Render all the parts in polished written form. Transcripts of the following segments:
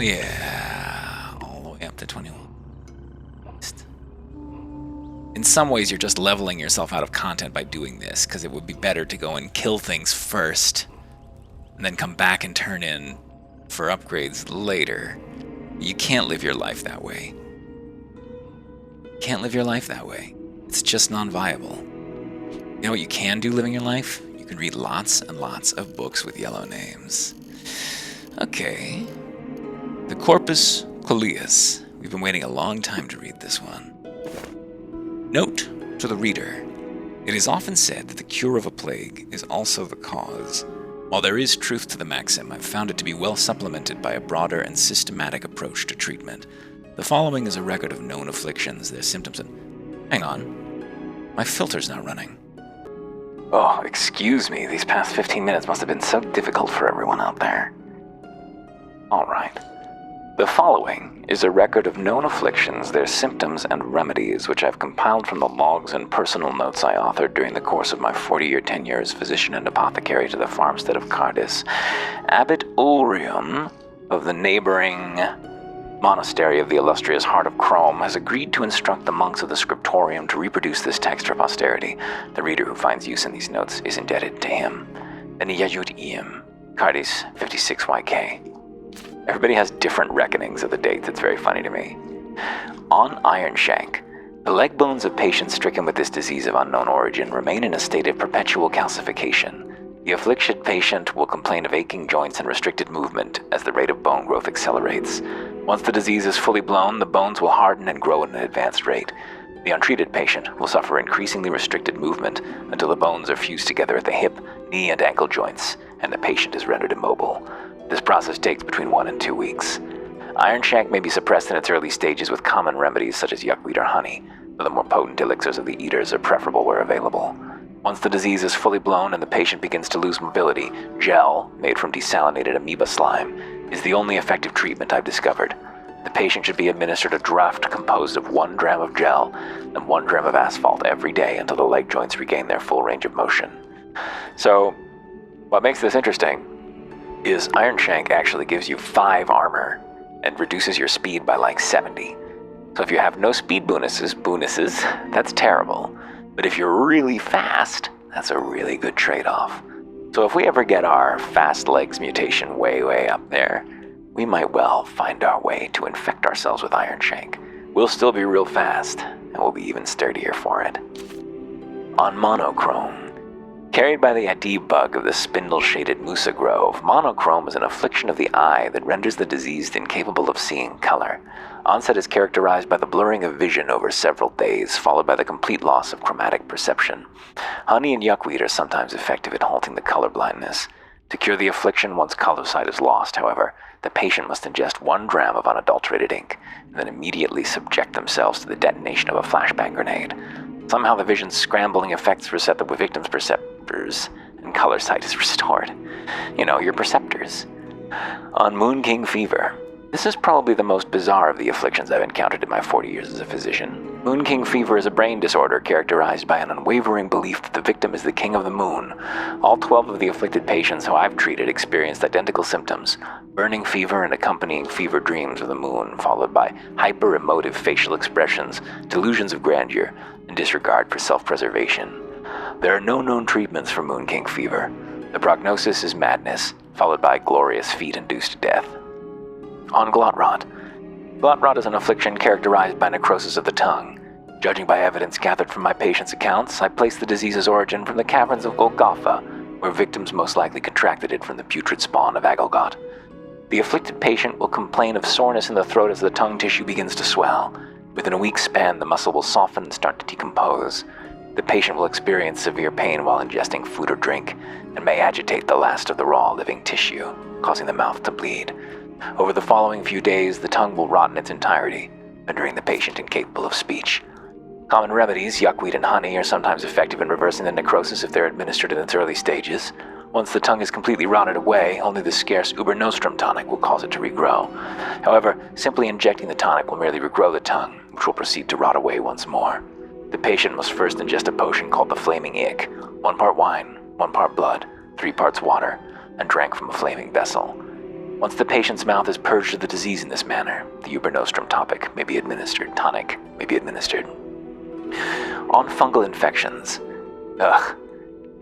yeah. All the way up to 21. In some ways, you're just leveling yourself out of content by doing this, because it would be better to go and kill things first, and then come back and turn in for upgrades later. You can't live your life that way. Can't live your life that way. It's just non-viable. You know what you can do living your life? You can read lots and lots of books with yellow names. Okay. The Corpus Coleus. We've been waiting a long time to read this one. Note to the reader. It is often said that the cure of a plague is also the cause. While there is truth to the maxim, I've found it to be well supplemented by a broader and systematic approach to treatment. The following is a record of known afflictions, their symptoms, and... Hang on. My filter's not running. Oh, excuse me. These past 15 minutes must have been so difficult for everyone out there. All right. The following is a record of known afflictions, their symptoms, and remedies, which I've compiled from the logs and personal notes I authored during the course of my 40-year tenure as physician and apothecary to the farmstead of Cardis. Abbot Ulrium of the neighboring monastery of the illustrious Heart of Chrome has agreed to instruct the monks of the scriptorium to reproduce this text for posterity. The reader who finds use in these notes is indebted to him. Beniyajut Iem, Cardis 56YK. Everybody has different reckonings of the dates. It's very funny to me. On Iron Shank, the leg bones of patients stricken with this disease of unknown origin remain in a state of perpetual calcification. The afflicted patient will complain of aching joints and restricted movement as the rate of bone growth accelerates. Once the disease is fully blown, the bones will harden and grow at an advanced rate. The untreated patient will suffer increasingly restricted movement until the bones are fused together at the hip, knee, and ankle joints, and the patient is rendered immobile. This process takes between 1 and 2 weeks. Iron Shank may be suppressed in its early stages with common remedies such as yuckweed or honey, though the more potent elixirs of the eaters are preferable where available. Once the disease is fully blown and the patient begins to lose mobility, gel, made from desalinated amoeba slime, is the only effective treatment I've discovered. The patient should be administered a draught composed of 1 gram of gel and 1 gram of asphalt every day until the leg joints regain their full range of motion. So, what makes this interesting is Iron Shank actually gives you 5 armor and reduces your speed by like 70. So if you have no speed bonuses, that's terrible. But if you're really fast, that's a really good trade-off. So if we ever get our fast legs mutation way up there, we might well find our way to infect ourselves with Iron Shank. We'll still be real fast, and we'll be even sturdier for it. On Monochrome. Carried by the Adib bug of the spindle-shaded Musa Grove, monochrome is an affliction of the eye that renders the diseased incapable of seeing color. Onset is characterized by the blurring of vision over several days, followed by the complete loss of chromatic perception. Honey and yuckweed are sometimes effective at halting the color blindness. To cure the affliction once color sight is lost, however, the patient must ingest 1 gram of unadulterated ink, and then immediately subject themselves to the detonation of a flashbang grenade. Somehow the vision's scrambling effects reset the victim's perceptors, and color sight is restored. You know, your perceptors. On Moon King Fever. This is probably the most bizarre of the afflictions I've encountered in my 40 years as a physician. Moon King Fever is a brain disorder characterized by an unwavering belief that the victim is the king of the moon. All 12 of the afflicted patients who I've treated experienced identical symptoms: burning fever and accompanying fever dreams of the moon, followed by hyper-emotive facial expressions, delusions of grandeur, and disregard for self-preservation. There are no known treatments for Moon King Fever. The prognosis is madness, followed by glorious feet-induced death. On Glot Rot. Glot Rot is an affliction characterized by necrosis of the tongue. Judging by evidence gathered from my patients' accounts, I place the disease's origin from the caverns of Golgotha, where victims most likely contracted it from the putrid spawn of Agilgot. The afflicted patient will complain of soreness in the throat as the tongue tissue begins to swell. Within a week's span, the muscle will soften and start to decompose. The patient will experience severe pain while ingesting food or drink, and may agitate the last of the raw living tissue, causing the mouth to bleed. Over the following few days, the tongue will rot in its entirety, rendering the patient incapable of speech. Common remedies, yuckweed and honey, are sometimes effective in reversing the necrosis if they're administered in its early stages. Once the tongue is completely rotted away, only the scarce Uber Nostrum tonic will cause it to regrow. However, simply injecting the tonic will merely regrow the tongue, which will proceed to rot away once more. The patient must first ingest a potion called the Flaming Ick, 1 part wine, 1 part blood, 3 parts water, and drank from a flaming vessel. Once the patient's mouth is purged of the disease in this manner, the ubernostrum tonic may be administered. On fungal infections.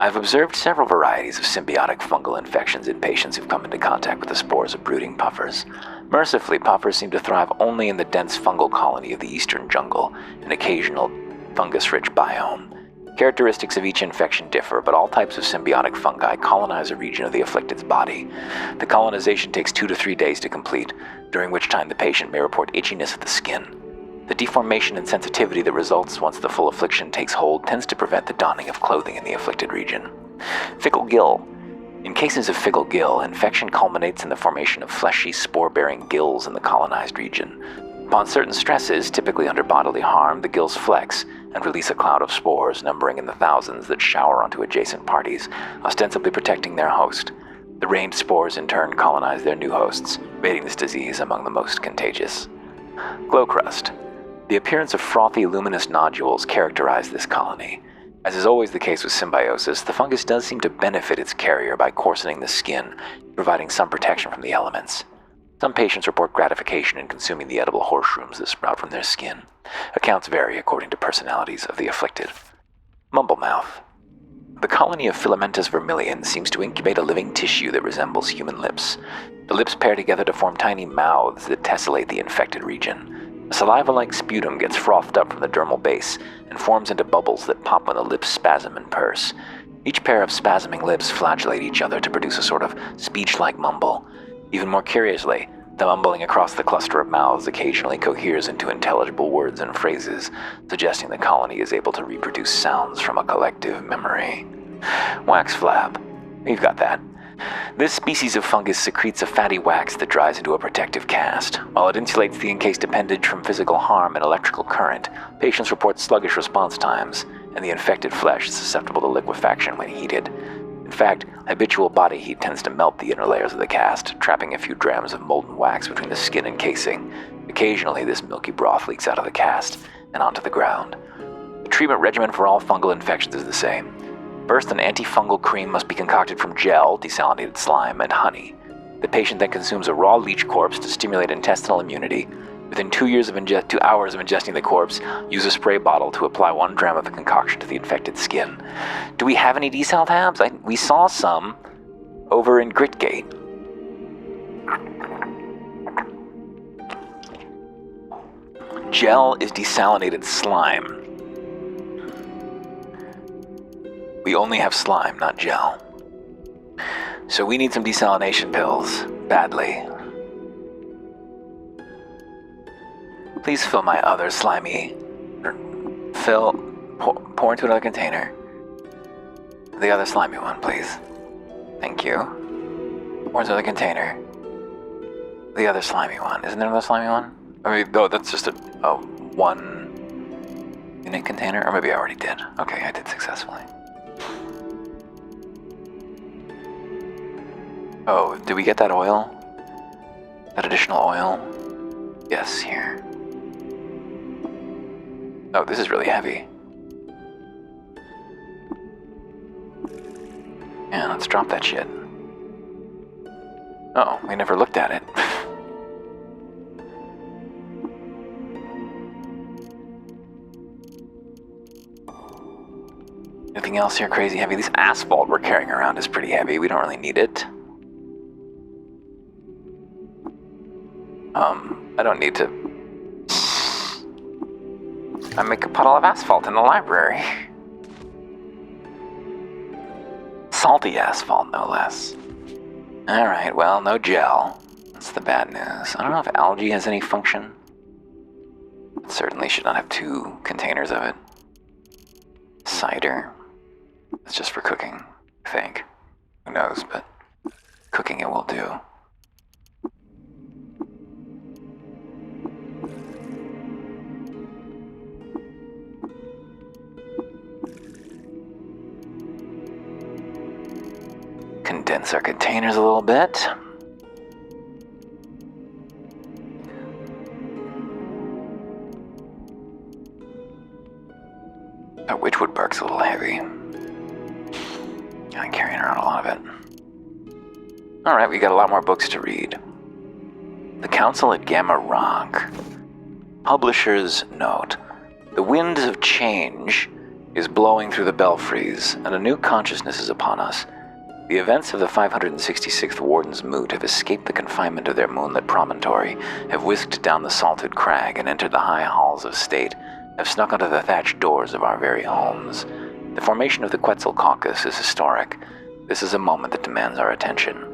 I've observed several varieties of symbiotic fungal infections in patients who've come into contact with the spores of brooding puffers. Mercifully, puffers seem to thrive only in the dense fungal colony of the eastern jungle, an occasional fungus-rich biome. Characteristics of each infection differ, but all types of symbiotic fungi colonize a region of the afflicted's body. The colonization takes 2 to 3 days to complete, during which time the patient may report itchiness of the skin. The deformation and sensitivity that results once the full affliction takes hold tends to prevent the donning of clothing in the afflicted region. Fickle gill. In cases of fickle gill, infection culminates in the formation of fleshy, spore-bearing gills in the colonized region. Upon certain stresses, typically under bodily harm, the gills flex and release a cloud of spores numbering in the thousands that shower onto adjacent parties, ostensibly protecting their host. The rained spores in turn colonize their new hosts, making this disease among the most contagious. Glow crust. The appearance of frothy, luminous nodules characterize this colony. As is always the case with symbiosis, the fungus does seem to benefit its carrier by coarsening the skin, providing some protection from the elements. Some patients report gratification in consuming the edible horseshrooms that sprout from their skin. Accounts vary according to personalities of the afflicted. Mumblemouth. The colony of Filamentous vermilion seems to incubate a living tissue that resembles human lips. The lips pair together to form tiny mouths that tessellate the infected region. A saliva-like sputum gets frothed up from the dermal base and forms into bubbles that pop when the lips spasm and purse. Each pair of spasming lips flagellate each other to produce a sort of speech-like mumble. Even more curiously, the mumbling across the cluster of mouths occasionally coheres into intelligible words and phrases, suggesting the colony is able to reproduce sounds from a collective memory. Wax flab. We've got that. This species of fungus secretes a fatty wax that dries into a protective cast. While it insulates the encased appendage from physical harm and electrical current, patients report sluggish response times, and the infected flesh is susceptible to liquefaction when heated. In fact, habitual body heat tends to melt the inner layers of the cast, trapping a few drams of molten wax between the skin and casing. Occasionally, this milky broth leaks out of the cast and onto the ground. The treatment regimen for all fungal infections is the same. First, an antifungal cream must be concocted from gel, desalinated slime, and honey. The patient then consumes a raw leech corpse to stimulate intestinal immunity. Within 2 hours of ingesting the corpse, use a spray bottle to apply 1 gram of the concoction to the infected skin. Do we have any desal tabs? We saw some over in Gritgate. Gel is desalinated slime. We only have slime, not gel. So we need some desalination pills, badly. Please fill my other slimy... Pour into another container. The other slimy one, please. Thank you. Pour into another container. The other slimy one. Isn't there another slimy one? That's just a 1 unit container? Or maybe I already did. Okay, I did successfully. Oh, did we get that oil? That additional oil? Yes, here. Oh, this is really heavy. Yeah, let's drop that shit. Oh, we never looked at it. Anything else here crazy heavy? This asphalt we're carrying around is pretty heavy. We don't really need it. I don't need to... I make a puddle of asphalt in the library. Salty asphalt, no less. Alright, well, no gel. That's the bad news. I don't know if algae has any function. It certainly should not have 2 containers of it. Cider. It's just for cooking, I think. Who knows, but cooking it will do. Condense our containers a little bit. That witchwood bark's a little heavy. I'm carrying around a lot of it. Alright, we got a lot more books to read. The Council at Gamma Rock. Publisher's note. The wind of change is blowing through the belfries, and a new consciousness is upon us. The events of the 566th Warden's Moot have escaped the confinement of their moonlit promontory, have whisked down the salted crag and entered the high halls of state, have snuck under the thatched doors of our very homes. The formation of the Quetzal Caucus is historic. This is a moment that demands our attention.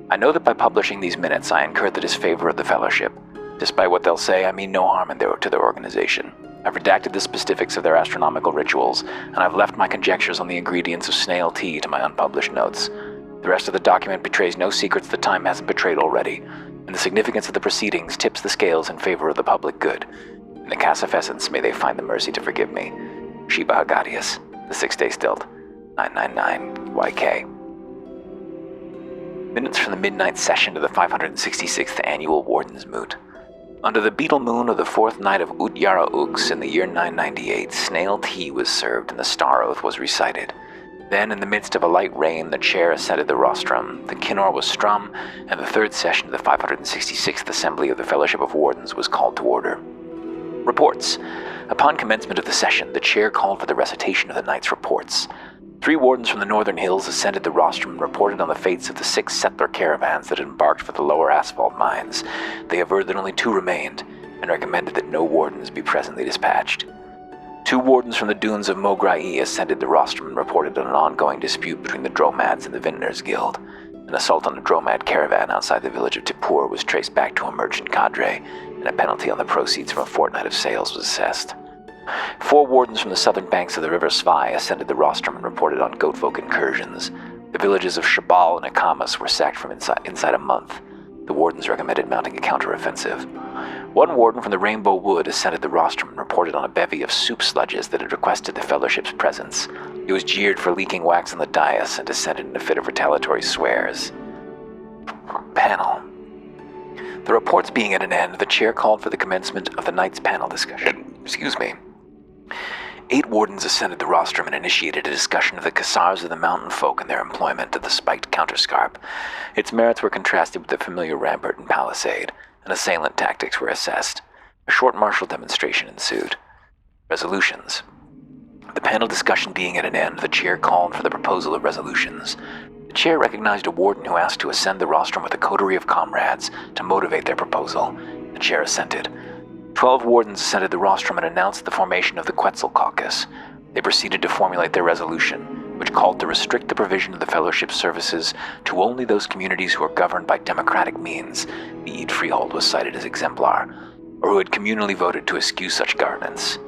I know that by publishing these minutes I incur the disfavor of the Fellowship. Despite what they'll say, I mean no harm to their organization. I've redacted the specifics of their astronomical rituals, and I've left my conjectures on the ingredients of snail tea to my unpublished notes. The rest of the document betrays no secrets that time hasn't betrayed already, and the significance of the proceedings tips the scales in favor of the public good. In the Cassifessence, may they find the mercy to forgive me. Sheba Hagadius, the 6-day stilt, 999 YK. Minutes from the midnight session of the 566th Annual Warden's Moot. Under the beetle moon of the 4th night of Utyara Ux in the year 998, snail tea was served and the star oath was recited. Then, in the midst of a light rain, the chair ascended the rostrum, the kinnor was strum, and the third session of the 566th Assembly of the Fellowship of Wardens was called to order. Reports. Upon commencement of the session, the chair called for the recitation of the night's reports. 3 wardens from the northern hills ascended the rostrum and reported on the fates of the 6 settler caravans that had embarked for the lower asphalt mines. They averred that only 2 remained, and recommended that no wardens be presently dispatched. 2 wardens from the dunes of Mograi ascended the rostrum and reported on an ongoing dispute between the Dromads and the Vintners Guild. An assault on a Dromad caravan outside the village of Tipur was traced back to a merchant cadre, and a penalty on the proceeds from a fortnight of sales was assessed. 4 wardens from the southern banks of the river Svai ascended the rostrum and reported on goatfolk incursions. The villages of Shabal and Akamas were sacked from inside a month. The wardens recommended mounting a counteroffensive. 1 warden from the Rainbow Wood ascended the rostrum and reported on a bevy of soup sludges that had requested the Fellowship's presence. He was jeered for leaking wax on the dais and descended in a fit of retaliatory swears. Panel. The reports being at an end, the chair called for the commencement of the night's panel discussion. 8 wardens ascended the rostrum and initiated a discussion of the Cassars of the mountain folk and their employment of the spiked counterscarp. Its merits were contrasted with the familiar rampart and palisade, and assailant tactics were assessed. A short martial demonstration ensued. Resolutions. The panel discussion being at an end, the chair called for the proposal of resolutions. The chair recognized a warden who asked to ascend the rostrum with a coterie of comrades to motivate their proposal. The chair assented. 12 wardens ascended the rostrum and announced the formation of the Quetzal Caucus. They proceeded to formulate their resolution, which called to restrict the provision of the Fellowship's services to only those communities who are governed by democratic means, the freehold was cited as exemplar, or who had communally voted to eschew such governance.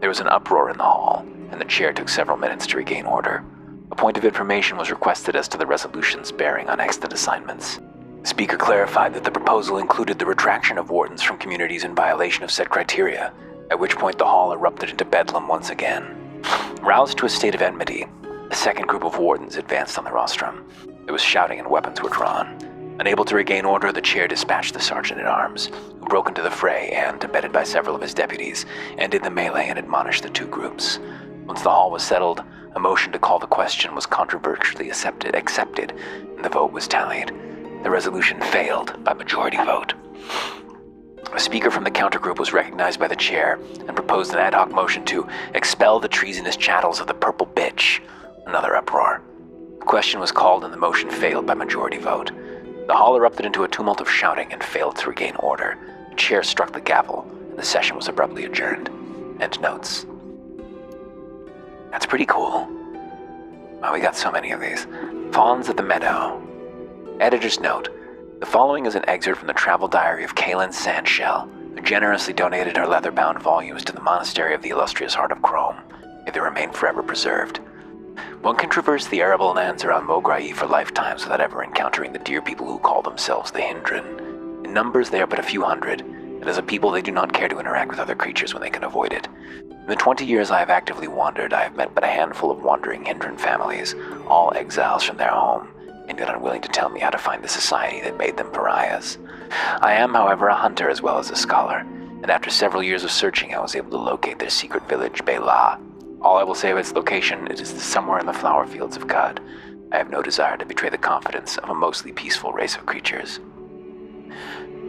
There was an uproar in the hall, and the chair took several minutes to regain order. A point of information was requested as to the resolution's bearing on extant assignments. The speaker clarified that the proposal included the retraction of wardens from communities in violation of said criteria, at which point the hall erupted into bedlam once again. Roused to a state of enmity, a second group of wardens advanced on the rostrum. There was shouting and weapons were drawn. Unable to regain order, the chair dispatched the sergeant-at-arms, who broke into the fray and, abetted by several of his deputies, ended the melee and admonished the 2 groups. Once the hall was settled, a motion to call the question was controversially accepted, and the vote was tallied. The resolution failed by majority vote. A speaker from the countergroup was recognized by the chair and proposed an ad hoc motion to expel the treasonous chattels of the purple bitch. Another uproar. The question was called and the motion failed by majority vote. The hall erupted into a tumult of shouting and failed to regain order. The chair struck the gavel and the session was abruptly adjourned. End notes. That's pretty cool. Wow, we got so many of these. Fawns of the Meadow. Editor's note. The following is an excerpt from the travel diary of Kaylin Sandshell, who generously donated her leather-bound volumes to the Monastery of the Illustrious Heart of Chrome. May they remain forever preserved. One can traverse the arable lands around Mograi for lifetimes without ever encountering the dear people who call themselves the Hindran. In numbers they are but a few hundred, and as a people they do not care to interact with other creatures when they can avoid it. In the 20 years I have actively wandered, I have met but a handful of wandering Hindran families, all exiles from their home, and yet unwilling to tell me how to find the society that made them pariahs. I am, however, a hunter as well as a scholar, and after several years of searching I was able to locate their secret village, Bela. All I will say of its location, it is somewhere in the flower fields of God. I have no desire to betray the confidence of a mostly peaceful race of creatures.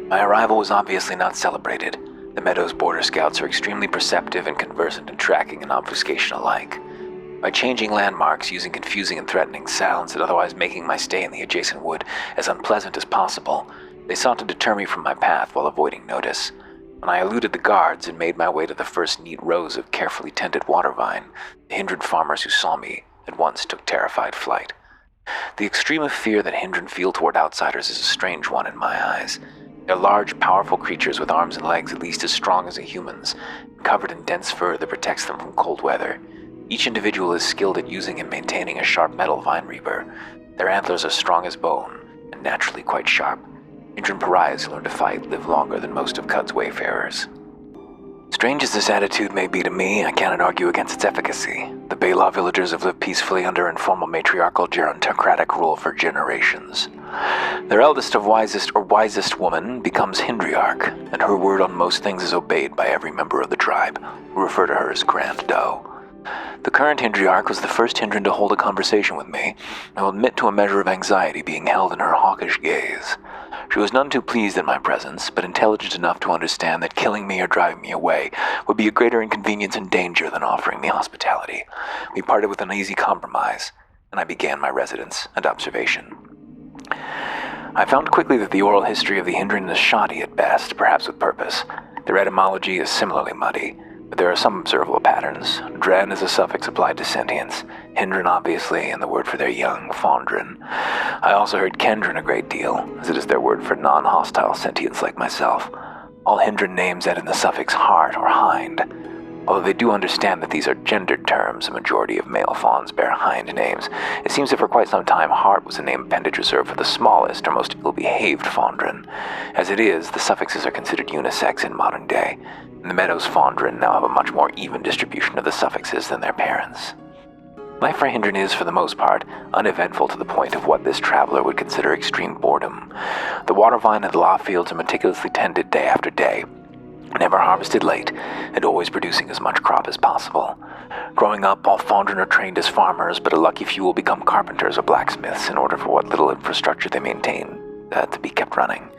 My arrival was obviously not celebrated. The Meadows Border Scouts are extremely perceptive and conversant in tracking and obfuscation alike. By changing landmarks, using confusing and threatening sounds, and otherwise making my stay in the adjacent wood as unpleasant as possible, they sought to deter me from my path while avoiding notice. When I eluded the guards and made my way to the first neat rows of carefully tended water vine, the Hindran farmers who saw me at once took terrified flight. The extreme of fear that Hindran feel toward outsiders is a strange one in my eyes. They're large, powerful creatures with arms and legs at least as strong as a human's, covered in dense fur that protects them from cold weather. Each individual is skilled at using and maintaining a sharp metal vine reaper. Their antlers are strong as bone, and naturally quite sharp. Hindran pariahs who learn to fight live longer than most of Cud's wayfarers. Strange as this attitude may be to me, I cannot argue against its efficacy. The Bela villagers have lived peacefully under informal matriarchal gerontocratic rule for generations. Their eldest of wisest woman becomes Hindriarch, and her word on most things is obeyed by every member of the tribe, who refer to her as Grand Doe. The current Hindriarch was the first Hindran to hold a conversation with me. I will admit to a measure of anxiety being held in her hawkish gaze. She was none too pleased at my presence, but intelligent enough to understand that killing me or driving me away would be a greater inconvenience and danger than offering me hospitality. We parted with an easy compromise, and I began my residence and observation. I found quickly that the oral history of the Hindran is shoddy at best, perhaps with purpose. Their etymology is similarly muddy, but there are some observable patterns. Dren is a suffix applied to sentience, Hindran obviously, and the word for their young, Fondren. I also heard Kendran a great deal, as it is their word for non-hostile sentients like myself. All Hindran names end in the suffix hart or hind. Although they do understand that these are gendered terms, a majority of male fawns bear hind names. It seems that for quite some time hart was a name appendage reserved for the smallest or most ill-behaved Fondren. As it is, the suffixes are considered unisex in modern day, and the Meadows Fondren now have a much more even distribution of the suffixes than their parents. Life for Hindran is, for the most part, uneventful to the point of what this traveler would consider extreme boredom. The water vine and the law fields are meticulously tended day after day, never harvested late, and always producing as much crop as possible. Growing up, all Fondren are trained as farmers, but a lucky few will become carpenters or blacksmiths in order for what little infrastructure they maintain to be kept running.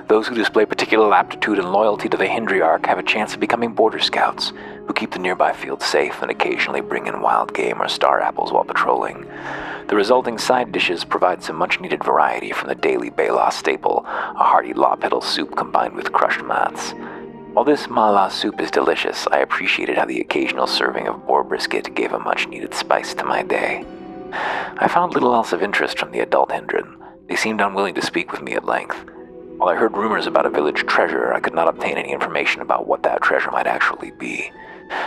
Those who display particular aptitude and loyalty to the Hindriarch have a chance of becoming border scouts, who keep the nearby fields safe and occasionally bring in wild game or star apples while patrolling. The resulting side dishes provide some much-needed variety from the daily Bela staple, a hearty lawpedal soup combined with crushed mats. While this mala soup is delicious, I appreciated how the occasional serving of boar brisket gave a much-needed spice to my day. I found little else of interest from the adult Hindran. They seemed unwilling to speak with me at length. While I heard rumors about a village treasure, I could not obtain any information about what that treasure might actually be.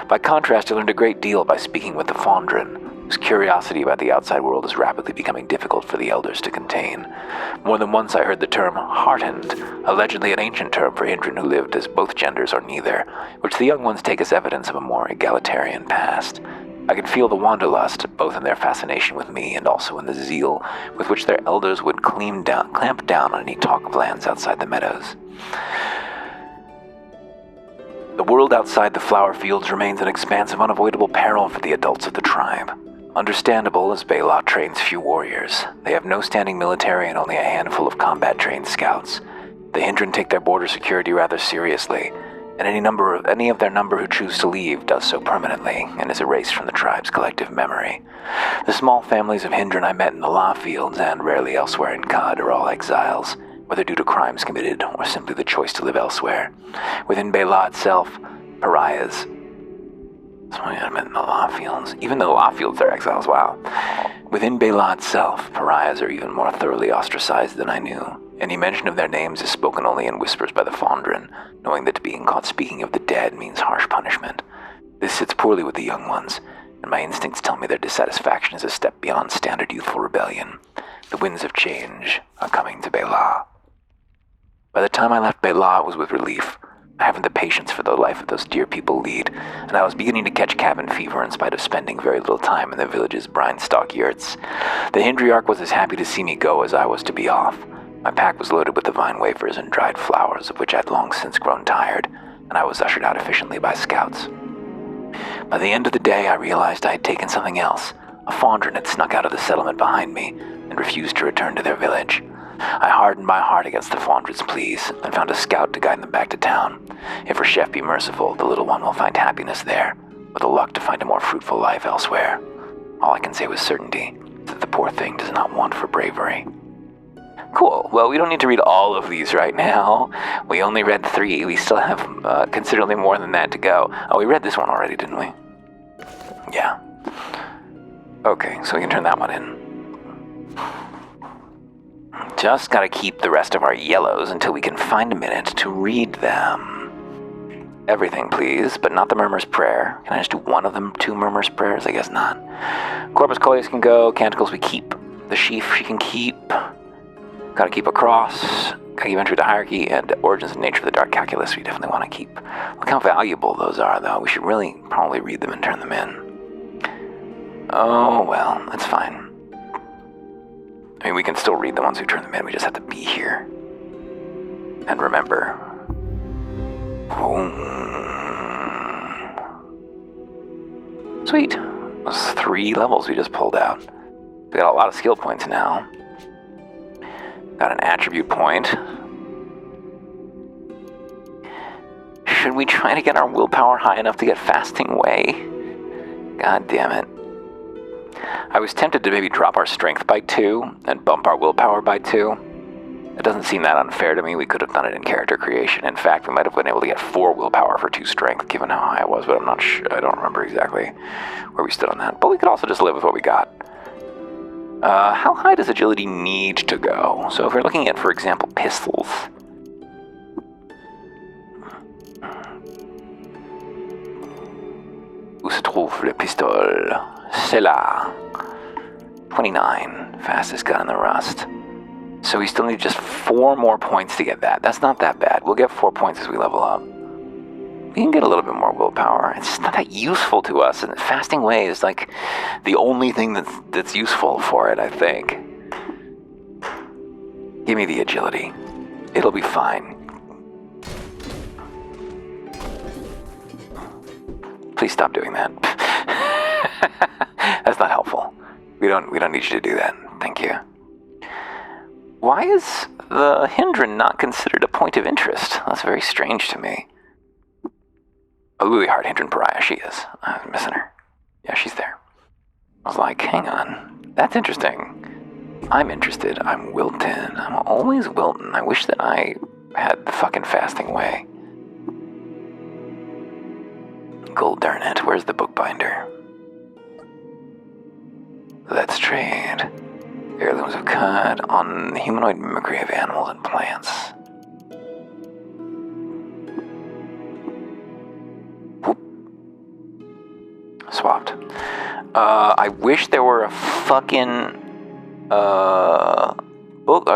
By contrast, I learned a great deal by speaking with the Fondren, whose curiosity about the outside world is rapidly becoming difficult for the elders to contain. More than once I heard the term heartened, allegedly an ancient term for Hindran who lived as both genders or neither, which the young ones take as evidence of a more egalitarian past. I could feel the wanderlust, both in their fascination with me and also in the zeal with which their elders would clamp down on any talk of lands outside the meadows. The world outside the flower fields remains an expanse of unavoidable peril for the adults of the tribe. Understandable, as Bela trains few warriors. They have no standing military and only a handful of combat-trained scouts. The Hindran take their border security rather seriously, and any of their number who choose to leave does so permanently and is erased from the tribe's collective memory. The small families of Hindran I met in the law fields and rarely elsewhere in Cud are all exiles, whether due to crimes committed or simply the choice to live elsewhere. Within Bela itself, pariahs. Sorry, I meant in the law fields. Even the law fields are exiles, wow. Within Bela itself, pariahs are even more thoroughly ostracized than I knew. Any mention of their names is spoken only in whispers by the Fondren, knowing that being caught speaking of the dead means harsh punishment. This sits poorly with the young ones, and my instincts tell me their dissatisfaction is a step beyond standard youthful rebellion. The winds of change are coming to Bela. By the time I left Bela, it was with relief. I haven't the patience for the life that those dear people lead, and I was beginning to catch cabin fever in spite of spending very little time in the village's brine-stalk yurts. The Hindriarch was as happy to see me go as I was to be off. My pack was loaded with the vine wafers and dried flowers, of which I had long since grown tired, and I was ushered out efficiently by scouts. By the end of the day, I realized I had taken something else. A Fondren had snuck out of the settlement behind me and refused to return to their village. I hardened my heart against the Fondred's pleas and found a scout to guide them back to town. If her chef be merciful, the little one will find happiness there, with the luck to find a more fruitful life elsewhere. All I can say with certainty is that the poor thing does not want for bravery. Cool. Well, we don't need to read all of these right now. We only read 3. We still have considerably more than that to go. Oh, we read this one already, didn't we? Yeah. Okay, so we can turn that one in. Just gotta keep the rest of our yellows until we can find a minute to read them. Everything, please, but not the Murmur's Prayer. Can I just do one of them 2 Murmur's Prayers? I guess not. Corpus Coleus can go. Canticles we keep. The Sheaf she can keep. Gotta keep a cross. Gotta keep Entry to Hierarchy, and Origins and Nature of the Dark Calculus we definitely want to keep. Look how valuable those are, though. We should really probably read them and turn them in. Oh, well, that's fine. I mean, we can still read the ones who turn them in. We just have to be here. And remember. Sweet. Those 3 levels we just pulled out. We got a lot of skill points now. Got an attribute point. Should we try to get our willpower high enough to get Fasting Way? God damn it. I was tempted to maybe drop our strength by 2 and bump our willpower by 2. It doesn't seem that unfair to me. We could have done it in character creation. In fact, we might have been able to get 4 willpower for 2 strength, given how high it was, but I'm not sure. I don't remember exactly where we stood on that. But we could also just live with what we got. How high does agility need to go? So if we're looking at, for example, pistols. Où se trouve le pistol? C'est là. 29. Fastest gun in the rust. So we still need just 4 more points to get that. That's not that bad. We'll get 4 points as we level up. We can get a little bit more willpower. It's just not that useful to us, and Fasting Way is like the only thing that's useful for it, I think. Give me the agility. It'll be fine. Please stop doing that. That's not helpful. We don't need you to do that. Thank you. Why is the Hindran not considered a point of interest? That's very strange to me. A Lily-Heart Hindran Pariah, she is. I'm missing her. Yeah, she's there. I was like, hang on. That's interesting. I'm interested. I'm Wilton. I'm always Wilton. I wish that I had the fucking Fasting Way. Gold darn it. Where's the bookbinder? Let's trade. Heirlooms of Cud on the humanoid mimicry of animals and plants. Whoop. Swapped. I wish there were a fucking book.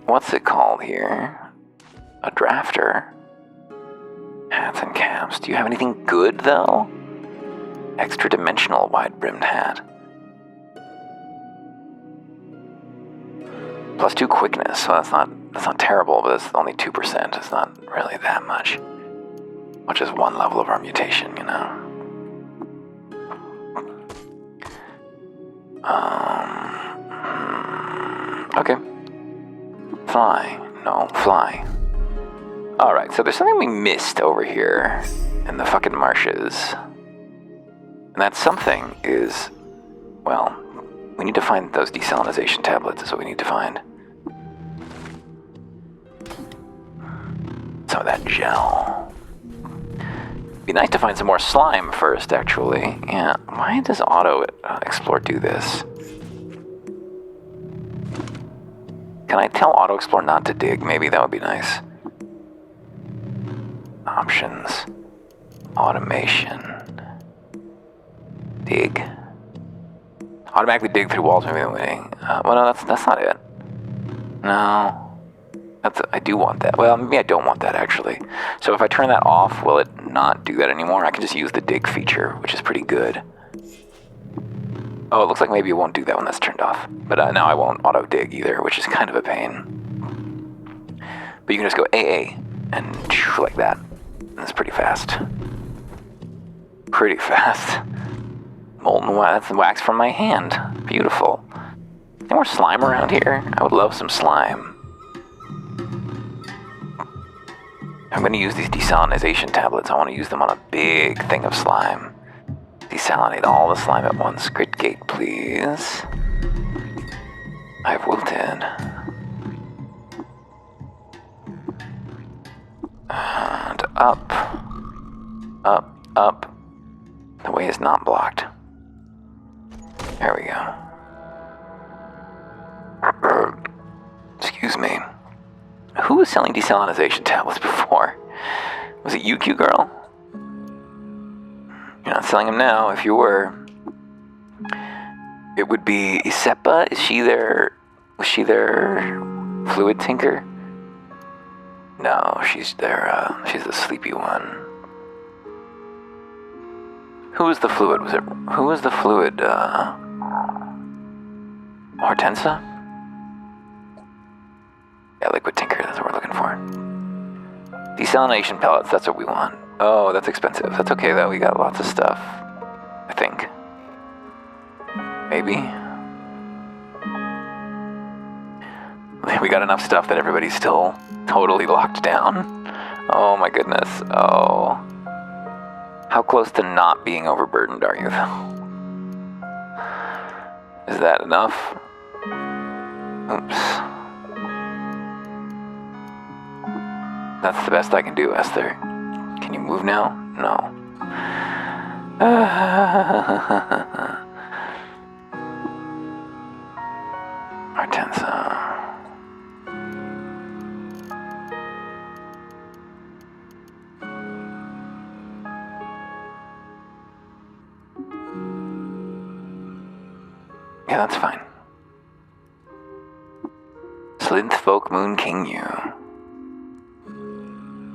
What's it called here? A drafter. Hats and caps. Do you have anything good though? Extra dimensional wide-brimmed hat. +2 quickness, so that's not terrible, but it's only 2%. It's not really that much. Much as 1 level of our mutation, you know. Okay. Fly. No, fly. Alright, so there's something we missed over here in the fucking marshes. And that something is, well, we need to find those desalinization tablets is what we need to find. Some of that gel. Be nice to find some more slime first, actually. Yeah, why does Auto Explore do this? Can I tell Auto Explore not to dig? Maybe that would be nice. Options. Automation. Dig. Automatically dig through walls, maybe winning. Well, no, that's not it. No. I do want that. Well, maybe I don't want that, actually. So if I turn that off, will it not do that anymore? I can just use the dig feature, which is pretty good. Oh, it looks like maybe it won't do that when that's turned off. But now I won't auto dig either, which is kind of a pain. But you can just go AA and like that. And it's pretty fast. Pretty fast. molten wax. That's wax from my hand. Beautiful. Any more slime around here? I would love some slime. I'm going to use these desalinization tablets. I want to use them on a big thing of slime. Desalinate all the slime at once. Grid gate, please. I've wilted. And up. Up, up. The way is not blocked. There we go. Excuse me. Who was selling desalinization tablets before? Was it you, cute girl? You're not selling them now. If you were, it would be Isepa. Is she there? Was she their fluid tinker? No, she's their, she's the sleepy one. Who was the fluid? Who was the fluid, Hortensia? Yeah, liquid tinker, that's what we're looking for. Desalination pellets, that's what we want. Oh, that's expensive. That's okay though, we got lots of stuff. I think. Maybe. We got enough stuff that everybody's still totally locked down. Oh my goodness. Oh. How close to not being overburdened are you though? Is that enough? Oops. That's the best I can do, Esther. Can you move now? No. Hortensia. Yeah, that's fine. Slinth Folk Moon King you.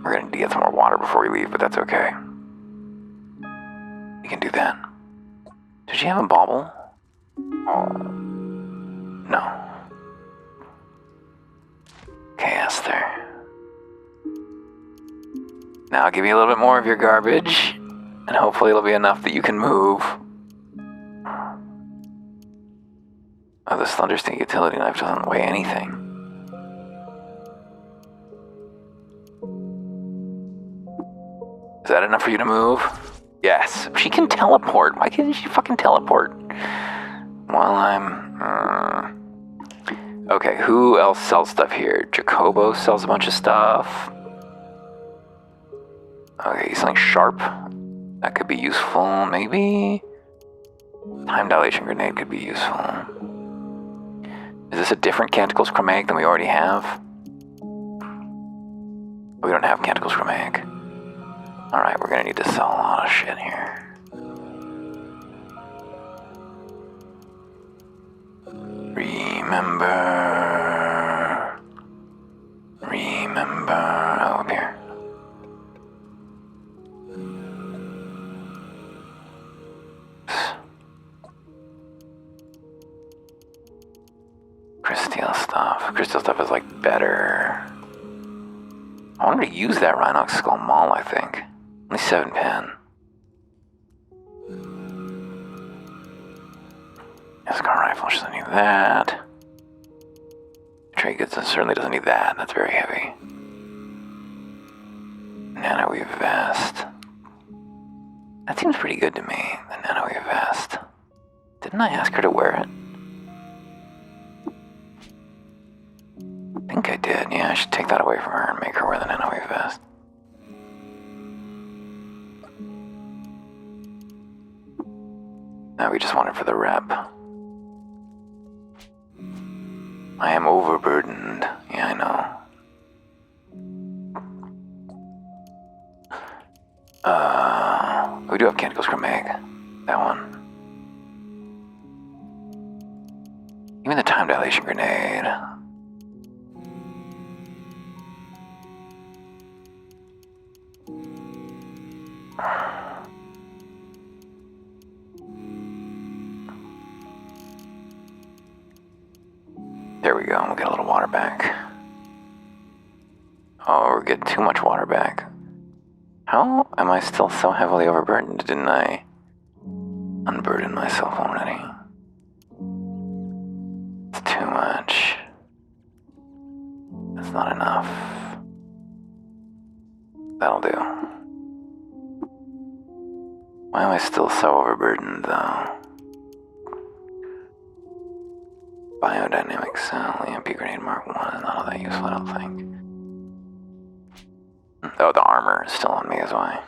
We're gonna need to get some more water before we leave, but that's okay. We can do that. Did she have a bauble? Oh. No. Okay, Esther. Now I'll give you a little bit more of your garbage, and hopefully it'll be enough that you can move. Oh, this thunderstick utility knife doesn't weigh anything. Is that enough for you to move? Yes. She can teleport. Why can't she fucking teleport? While I'm... Okay, who else sells stuff here? Jacobo sells a bunch of stuff. Okay, he's selling sharp. That could be useful, maybe? Time dilation grenade could be useful. Is this a different Canticles Chromatic than we already have? We don't have Canticles Chromatic. Alright, we're gonna need to sell a lot of shit here. Remember. Oh, up here. Crystal stuff. Crystal stuff is like better. I wanted to use that Rhinox Skull Maul, I think. Only 7 pen. Scar rifle doesn't need that. Trade goods certainly doesn't need that. That's very heavy. Nanoweave vest. That seems pretty good to me, the Nanoweave vest. Didn't I ask her to wear it? I think I did. Yeah, I should take that away from her and make her wear the Nanoweave vest. Now we just want it for the rep. I am overburdened. Yeah, I know. We do have Canticles Chromatic. That one. Even the time dilation grenade. There we go, we'll get a little water back. Oh, we're getting too much water back. How am I still so heavily overburdened? Didn't I? unburden myself already. It's too much. That's not enough. That'll do. Why am I still so overburdened, though? Biodynamic cell, EMP grenade Mark 1 is not all that useful, I don't think. Oh, the armor is still on me, is why.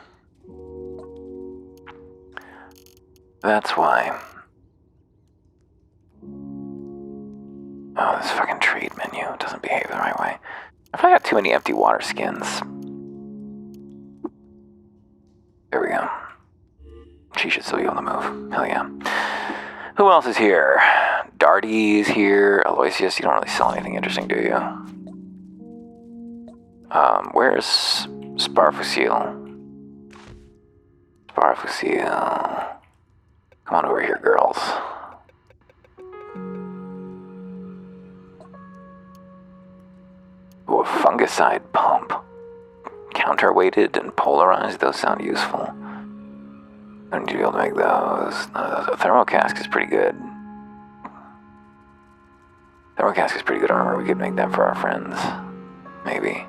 That's why. Oh, this fucking trade menu doesn't behave the right way. I probably got too many empty water skins. There we go. She should still be able to move. Hell yeah. Who else is here? Darty's here. Aloysius, you don't really sell anything interesting, do you? Where's Sparfusil? Sparfusil. Come on over here, girls. Ooh, a fungicide pump. Counterweighted and polarized, those sound useful. I need to be able to make those. A thermocask is pretty good. Thermocask is pretty good armor. We could make that for our friends. Maybe.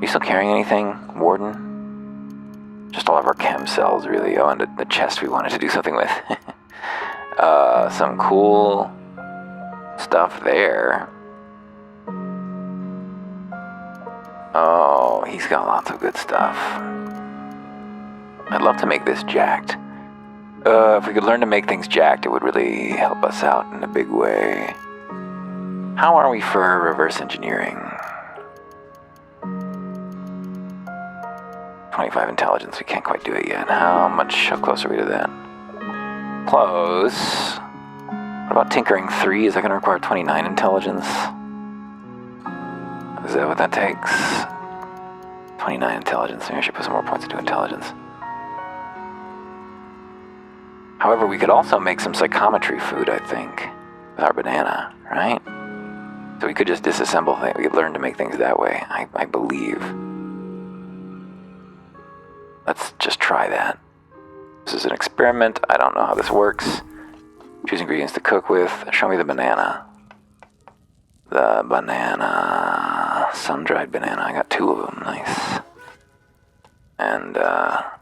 You still carrying anything, Warden? Just all of our chem cells, really. Oh, and the chest we wanted to do something with. Some cool stuff there. Oh, he's got lots of good stuff. I'd love to make this jacked. If we could learn to make things jacked, it would really help us out in a big way. How are we for reverse engineering? 25 intelligence, we can't quite do it yet. How close are we to that? Close. What about tinkering 3? Is that going to require 29 intelligence? Is that what that takes? 29 intelligence. Maybe I should put some more points into intelligence. However, we could also make some psychometry food, I think, with our banana, right? So we could just disassemble things. We could learn to make things that way, I believe. Let's just try that. This is an experiment. I don't know how this works. Choose ingredients to cook with. Show me the banana. The banana. Sun-dried banana. I got 2 of them. Nice. And, how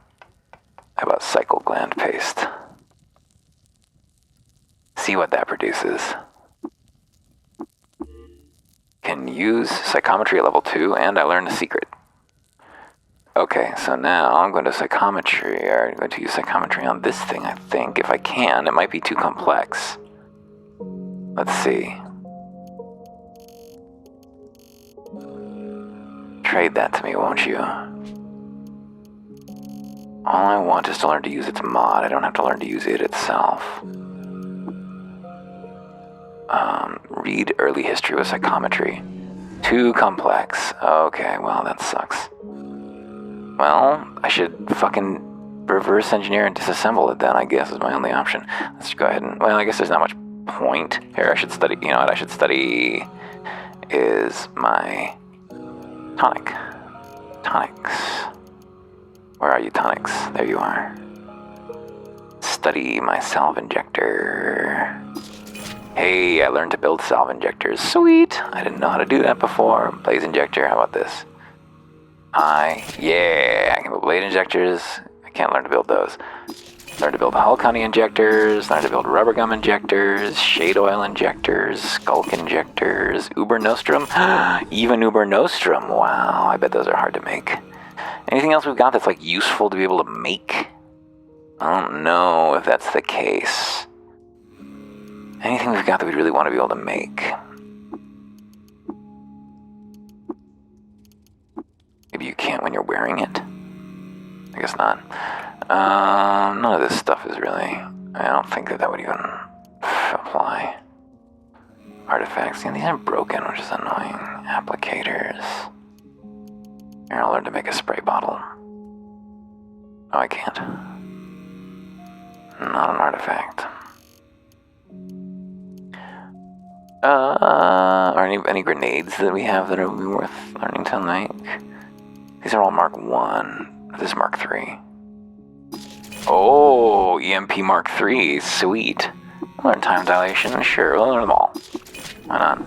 about cycle gland paste? See what that produces. Can use psychometry at level 2, and I learned a secret. Okay, so now I'm going to psychometry. I'm going to use psychometry on this thing, I think. If I can, it might be too complex. Let's see. Trade that to me, won't you? All I want is to learn to use its mod. I don't have to learn to use it itself. Read early history with psychometry. Too complex. Okay, well, that sucks. Well, I should fucking reverse engineer and disassemble it then, I guess, is my only option. Let's go ahead and... Well, I guess there's not much point. Here, I should study... You know what I should study is my tonic. Tonics. Where are you, tonics? There you are. Study my salve injector. Hey, I learned to build salve injectors. Sweet! I didn't know how to do that before. Blaze injector, how about this? Yeah, I can build blade injectors. I can't learn to build those. Learn to build Hulk honey injectors. Learn to build rubber gum injectors. Shade oil injectors. Skulk injectors. Uber Nostrum. Even Uber Nostrum. Wow, I bet those are hard to make. Anything else we've got that's like useful to be able to make? I don't know if that's the case. Anything we've got that we really want to be able to make? Maybe you can't when you're wearing it? I guess not. None of this stuff is really... I don't think that would even apply. Artifacts. Yeah, these are broken, which is annoying. Applicators. Here, I'll learn to make a spray bottle. Oh, I can't. Not an artifact. Are any grenades that we have that would be worth learning to make? These are all Mark 1. This is Mark 3. Oh, EMP Mark 3. Sweet. We'll learn time dilation. Sure, we'll learn them all. Why not?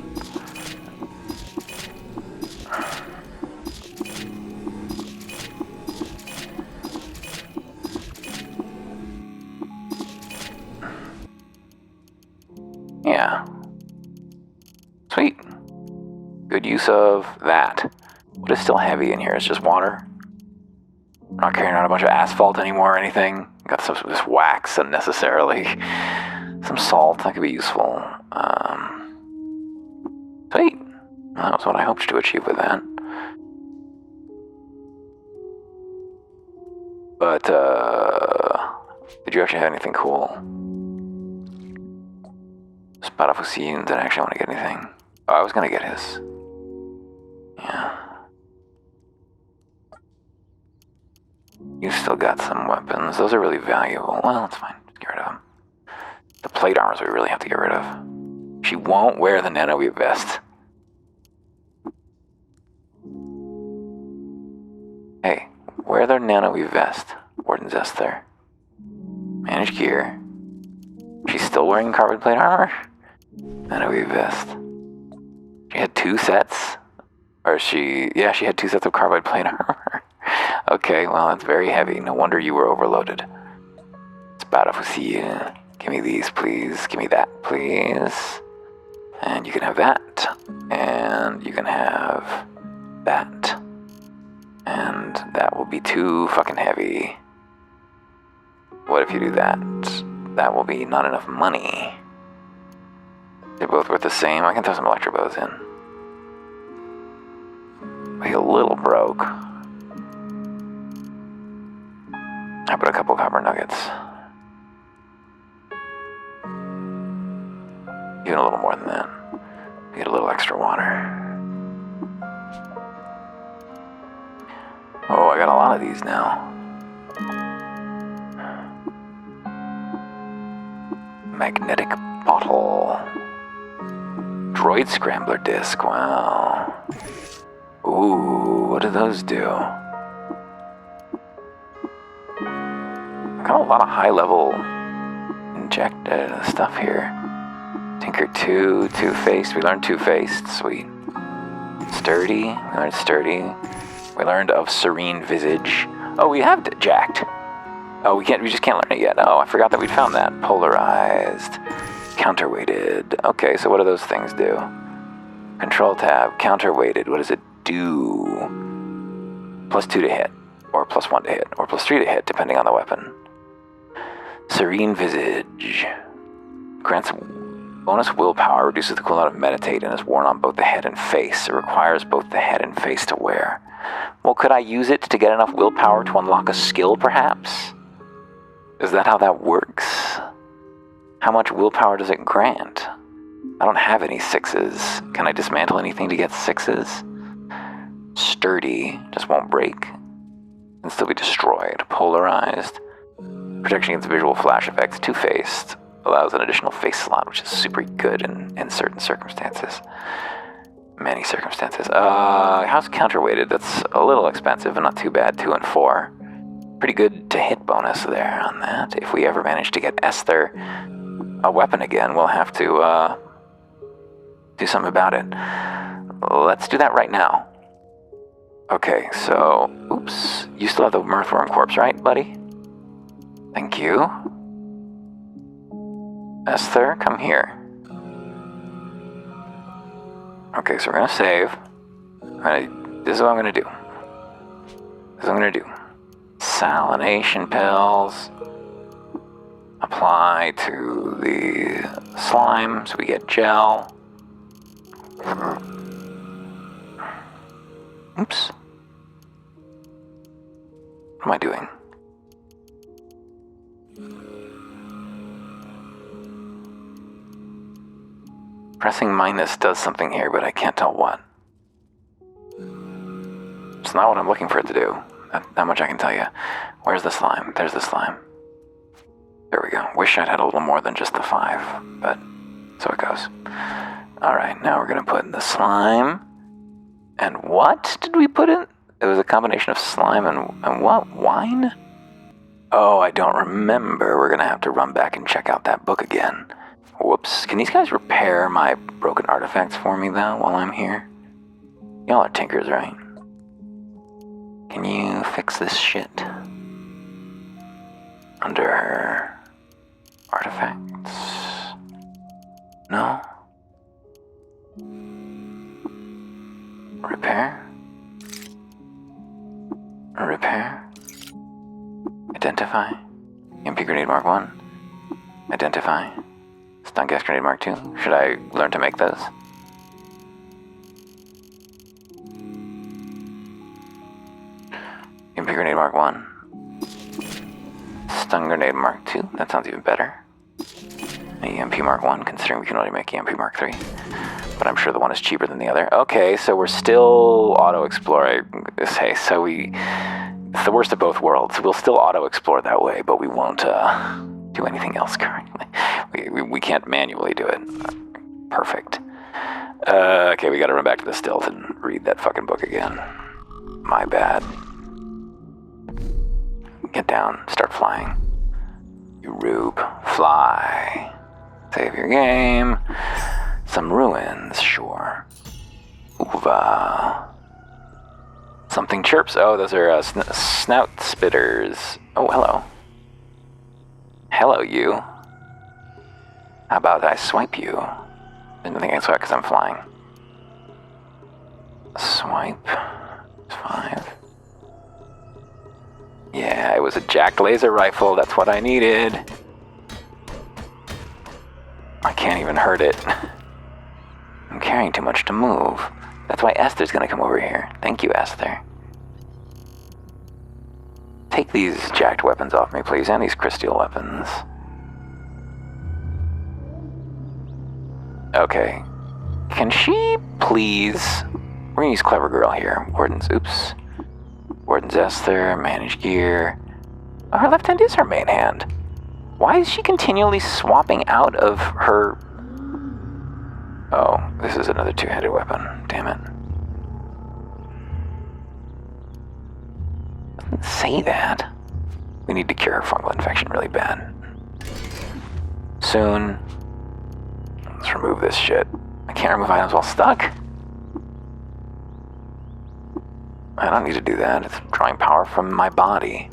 Yeah. Sweet. Good use of that. What is still heavy in here? It's just water. I'm not carrying around a bunch of asphalt anymore or anything. Got some of this wax unnecessarily. Some salt, that could be useful. Sweet. Well, that was what I hoped to achieve with that. But, did you actually have anything cool? Sparafusin didn't actually want to get anything. Oh, I was gonna get his. Yeah. You still got some weapons. Those are really valuable. Well, that's fine. Just get rid of them. The plate armors we really have to get rid of. She won't wear the nanoweave vest. Hey, wear their nanoweave vest. Warden's Esther. Manage gear. She's still wearing carbon plate armor? Nanoweave vest. She had 2 sets? Yeah, she had 2 sets of carbide plate armor. Okay, well, that's very heavy. No wonder you were overloaded. It's bad if we see you. Give me these, please. Give me that, please. And you can have that. And you can have that. And that will be too fucking heavy. What if you do that? That will be not enough money. They're both worth the same. I can throw some electro bows in. Be a little broke. I put a couple copper nuggets. Even a little more than that. Get a little extra water. Oh, I got a lot of these now. Magnetic bottle. Droid scrambler disc. Wow. Ooh, what do those do? Got a lot of high-level injected stuff here. Tinker 2, Two-Faced. We learned Two-Faced. Sweet. Sturdy. We learned Sturdy. We learned of Serene Visage. Oh, we have Jacked. Oh, we just can't learn it yet. Oh, I forgot that we'd found that. Polarized. Counterweighted. Okay, so what do those things do? Control tab. Counterweighted. What does it do? +2 to hit. Or +1 to hit. Or +3 to hit, depending on the weapon. Serene Visage. Grants bonus willpower, reduces the cooldown of meditate, and is worn on both the head and face. It requires both the head and face to wear. Well, could I use it to get enough willpower to unlock a skill, perhaps? Is that how that works? How much willpower does it grant? I don't have any 6s. Can I dismantle anything to get 6s? Sturdy, just won't break. Can still be destroyed. Polarized. Protection against visual flash effects. Two-Faced. Allows an additional face slot, which is super good in certain circumstances. Many circumstances. How's counterweighted? That's a little expensive, but not too bad. 2 and 4. Pretty good to hit bonus there on that. If we ever manage to get Esther a weapon again, we'll have to do something about it. Let's do that right now. Okay, so, oops. You still have the Mirthworm corpse, right, buddy? Thank you. Esther, come here. Okay, so we're gonna save. This is what I'm gonna do. Salination pills. Apply to the slime so we get gel. Oops. What am I doing? Pressing minus does something here, but I can't tell what. It's not what I'm looking for it to do. That much I can tell you. Where's the slime? There's the slime. There we go. Wish I'd had a little more than just the 5, but so it goes. Alright, now we're gonna put in the slime. And what did we put in? It was a combination of slime and what? Wine? Oh, I don't remember. We're gonna have to run back and check out that book again. Whoops. Can these guys repair my broken artifacts for me, though, while I'm here? Y'all are tinkers, right? Can you fix this shit? Under artifacts? No? Repair? Repair? Identify? MP Grenade Mark 1? Identify? Stun Gas Grenade Mark 2? Should I learn to make those? MP Grenade Mark 1. Stun Grenade Mark 2. That sounds even better. EMP Mark 1, considering we can only make EMP Mark 3. But I'm sure the one is cheaper than the other. Okay, so we're still auto-exploring. Hey, so it's the worst of both worlds. We'll still auto-explore that way, but we won't do anything else currently. We can't manually do it. Perfect. Okay, we gotta run back to the stealth and read that fucking book again. My bad. Get down, start flying. You rube, fly. Save your game. Some ruins, sure. Oova. Something chirps. Oh, those are snout spitters. Oh, hello. Hello, you. How about I swipe you? Didn't think I'd swipe because I'm flying. Swipe. 5. Yeah, it was a jacked laser rifle. That's what I needed. I can't even hurt it. I'm carrying too much to move. That's why Esther's gonna come over here. Thank you, Esther. Take these jacked weapons off me, please, and these crystal weapons. Okay. Can she please... We're gonna use Clever Girl here. Warden's, oops. Warden's Esther, manage gear. Oh, her left hand is her main hand. Why is she continually swapping out of her... Oh, this is another two-handed weapon. Damn it. Doesn't say that. We need to cure her fungal infection really bad. Soon. Let's remove this shit. I can't remove items while stuck. I don't need to do that. It's drawing power from my body.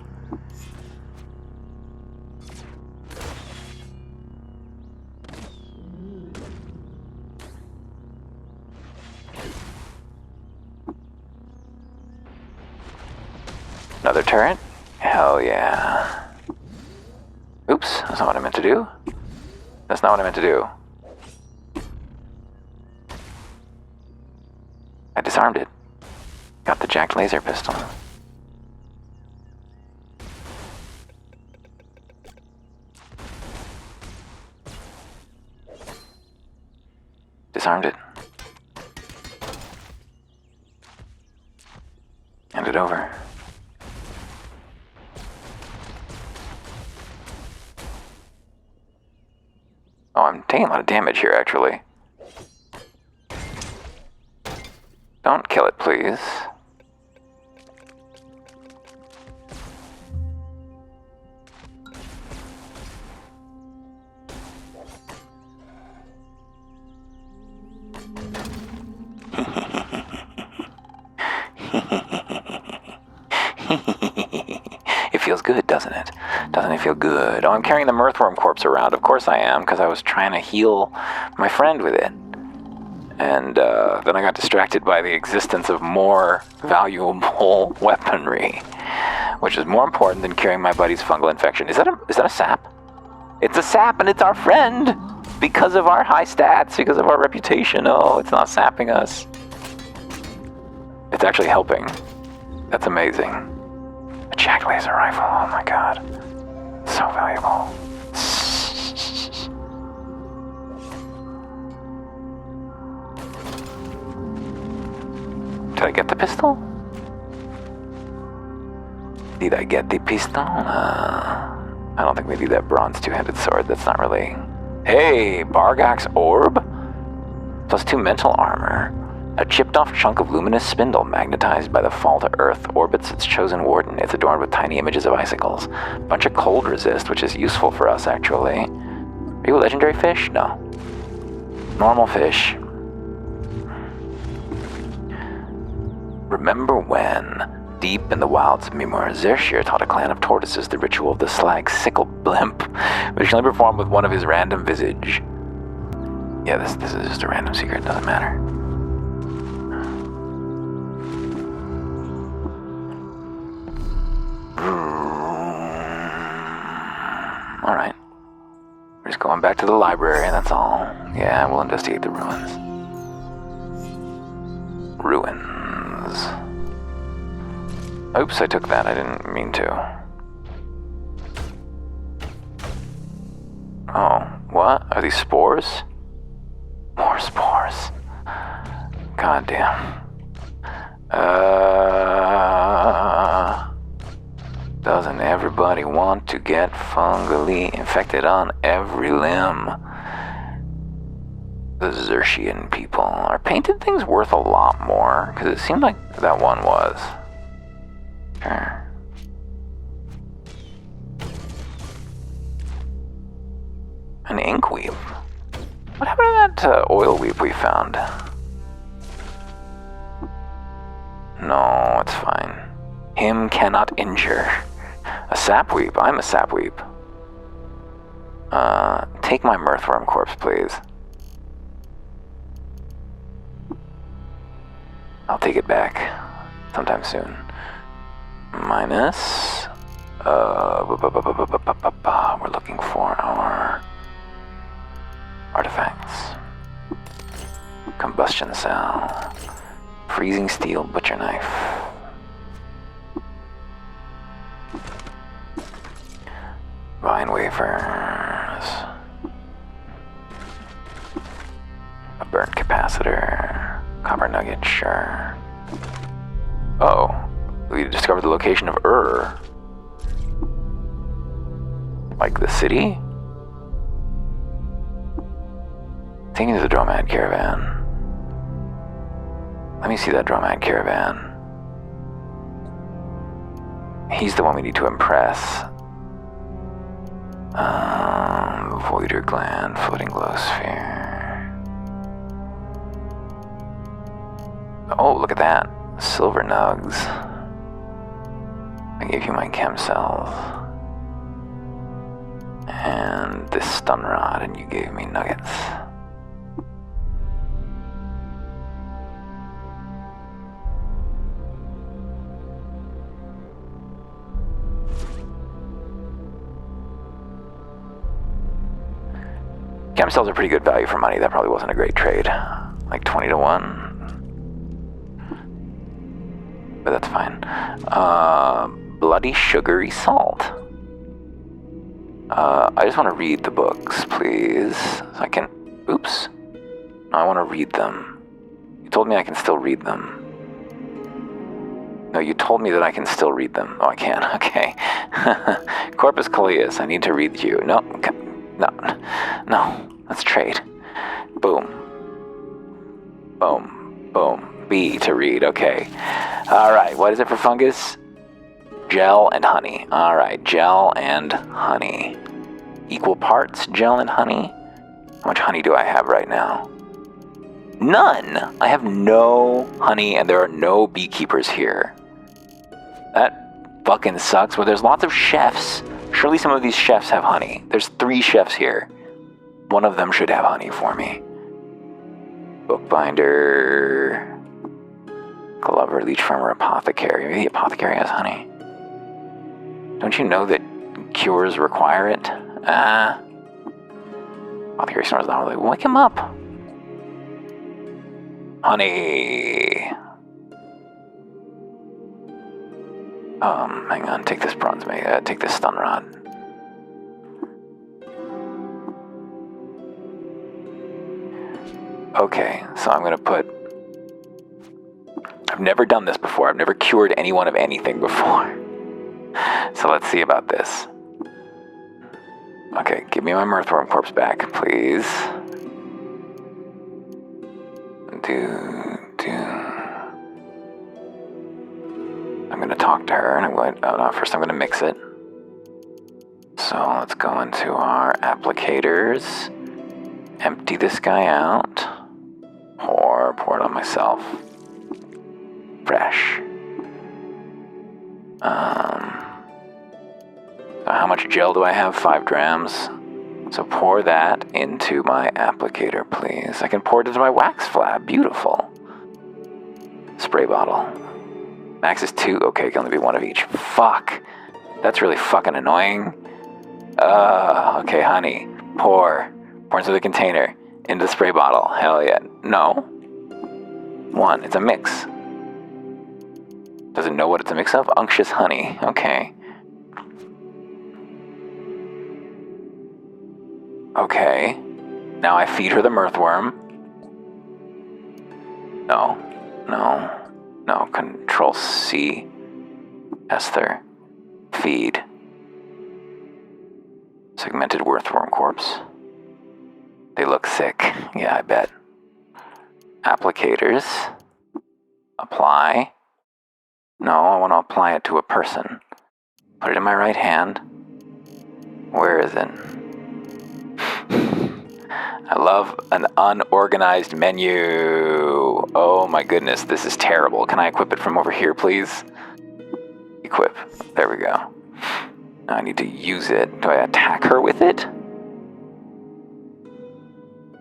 Another turret? Hell yeah. Oops, that's not what I meant to do. That's not what I meant to do. I disarmed it. Got the jacked laser pistol. Disarmed it. Hand it over. Oh, I'm taking a lot of damage here, actually. Don't kill it, please. It feels good, doesn't it? Doesn't it feel good? Oh, I'm carrying the Mirthworm corpse around. Of course I am, because I was trying to heal my friend with it. And then I got distracted by the existence of more valuable weaponry, which is more important than curing my buddy's fungal infection. Is that a sap? It's a sap, and it's our friend! Because of our high stats, because of our reputation. Oh, it's not sapping us. It's actually helping. That's amazing. A jacked laser rifle, oh my god. So valuable. Did I get the pistol? Did I get the pistol? I don't think we need that bronze two-handed sword. That's not really... Hey, Bargak's orb? +2 mental armor. A chipped-off chunk of luminous spindle, magnetized by the fall to Earth, orbits its chosen warden. It's adorned with tiny images of icicles. Bunch of cold resist, which is useful for us, actually. Are you a legendary fish? No. Normal fish. Remember when, deep in the wilds of Mimur, Zershir taught a clan of tortoises the ritual of the slag sickle blimp, which can only perform with one of his random visage. Yeah, this is just a random secret, doesn't matter. Alright. We're just going back to the library, that's all. Yeah, we'll investigate the ruins. Oops, I took that. I didn't mean to. Oh, what? Are these spores? More spores. God damn. Doesn't everybody want to get fungally infected on every limb? The Xershian people. Are painted things worth a lot more? Because it seemed like that one was. Sure. An ink weep. What happened to that oil weep we found? No, it's fine. Him cannot injure. A sapweep. I'm a sapweep. Take my mirthworm corpse, please. I'll take it back sometime soon. Minus. We're looking for our artifacts. Combustion cell. Freezing steel butcher knife. Vine wafers. A burnt capacitor. Copper nugget, sure. Oh, we discovered the location of Like the city? Take me to the Dromad caravan. Let me see that Dromad caravan. He's the one we need to impress. Voider gland, floating glow sphere. Oh, look at that. Silver nugs. I gave you my chem cells. And this stun rod, and you gave me nuggets. Chem cells are pretty good value for money. That probably wasn't a great trade. Like 20 to 1. But that's fine. Bloody sugary salt. I just want to read the books, please. So I can... Oops. No, I want to read them. You told me I can still read them. No, you told me that I can still read them. Oh, I can. Okay. Corpus Callius, I need to read you. No. No. Let's trade. Boom. Boom. Boom. B to read. Okay. Alright, what is it for fungus? Gel and honey. Alright, gel and honey. Equal parts gel and honey? How much honey do I have right now? None! I have no honey and there are no beekeepers here. That fucking sucks. Well, there's lots of chefs. Surely some of these chefs have honey. There's 3 chefs here. One of them should have honey for me. Bookbinder. Glover, leech farmer, apothecary. Maybe the apothecary has honey. Don't you know that cures require it? Apothecary snores loudly. Wake him up. Honey. Hang on. Take this bronze take this stun rod. Okay, so I'm gonna put... I've never done this before. I've never cured anyone of anything before. So let's see about this. Okay, give me my mirthworm corpse back, please. Do. talk to her, and first I'm going to mix it. So let's go into our applicators, empty this guy out, pour it on myself. Fresh. So how much gel do I have? 5 grams. So pour that into my applicator, please. I can pour it into my wax flab. Beautiful. Spray bottle. Max is 2. Okay, it can only be 1 of each. Fuck. That's really fucking annoying. Okay, honey. Pour into the container. Into the spray bottle. Hell yeah. No. 1. It's a mix. Doesn't know what it's a mix of? Unctuous honey. Okay. Okay. Now I feed her the mirthworm. No. Control C. Esther. Feed. Segmented mirthworm corpse. They look sick. Yeah, I bet. Applicators. Apply. No, I want to apply it to a person. Put it in my right hand. Where is it? I love an unorganized menu. Oh my goodness, this is terrible. Can I equip it from over here, please? Equip. There we go. Now I need to use it. Do I attack her with it?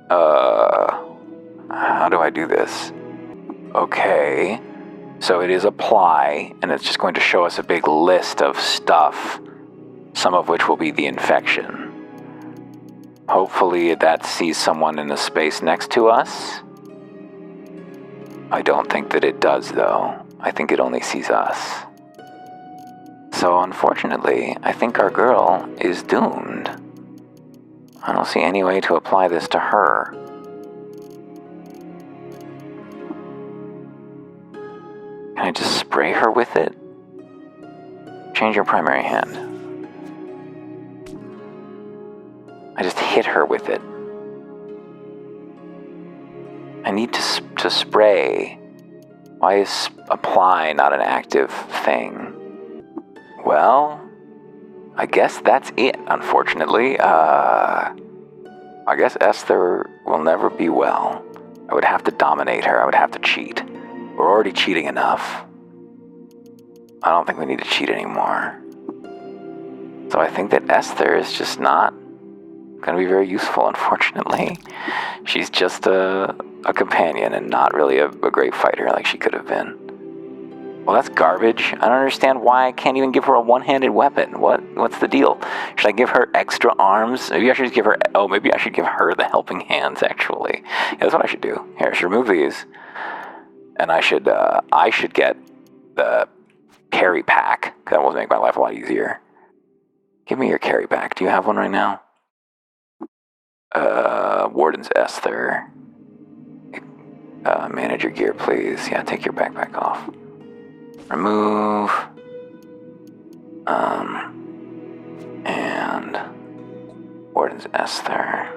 How do I do this? Okay. So it is apply, and it's just going to show us a big list of stuff, some of which will be the infection. Hopefully that sees someone in the space next to us. I don't think that it does, though. I think it only sees us. So unfortunately, I think our girl is doomed. I don't see any way to apply this to her. Can I just spray her with it? Change your primary hand. I just hit her with it. I need to spray. Why is apply not an active thing? Well, I guess that's it, unfortunately. I guess Esther will never be well. I would have to dominate her. I would have to cheat. We're already cheating enough. I don't think we need to cheat anymore. So I think that Esther is just not going to be very useful, unfortunately. She's just a companion and not really a great fighter like she could have been. Well, that's garbage. I don't understand why I can't even give her a one-handed weapon. What's the deal? Should I give her extra arms? Maybe I should just give her... Oh, maybe I should give her the helping hands, actually. Yeah, that's what I should do. Here, I should remove these. And I should get the carry pack. That will make my life a lot easier. Give me your carry pack. Do you have one right now? Warden's Esther. Manage your gear, please. Yeah, take your backpack off. Remove. And Warden's Esther.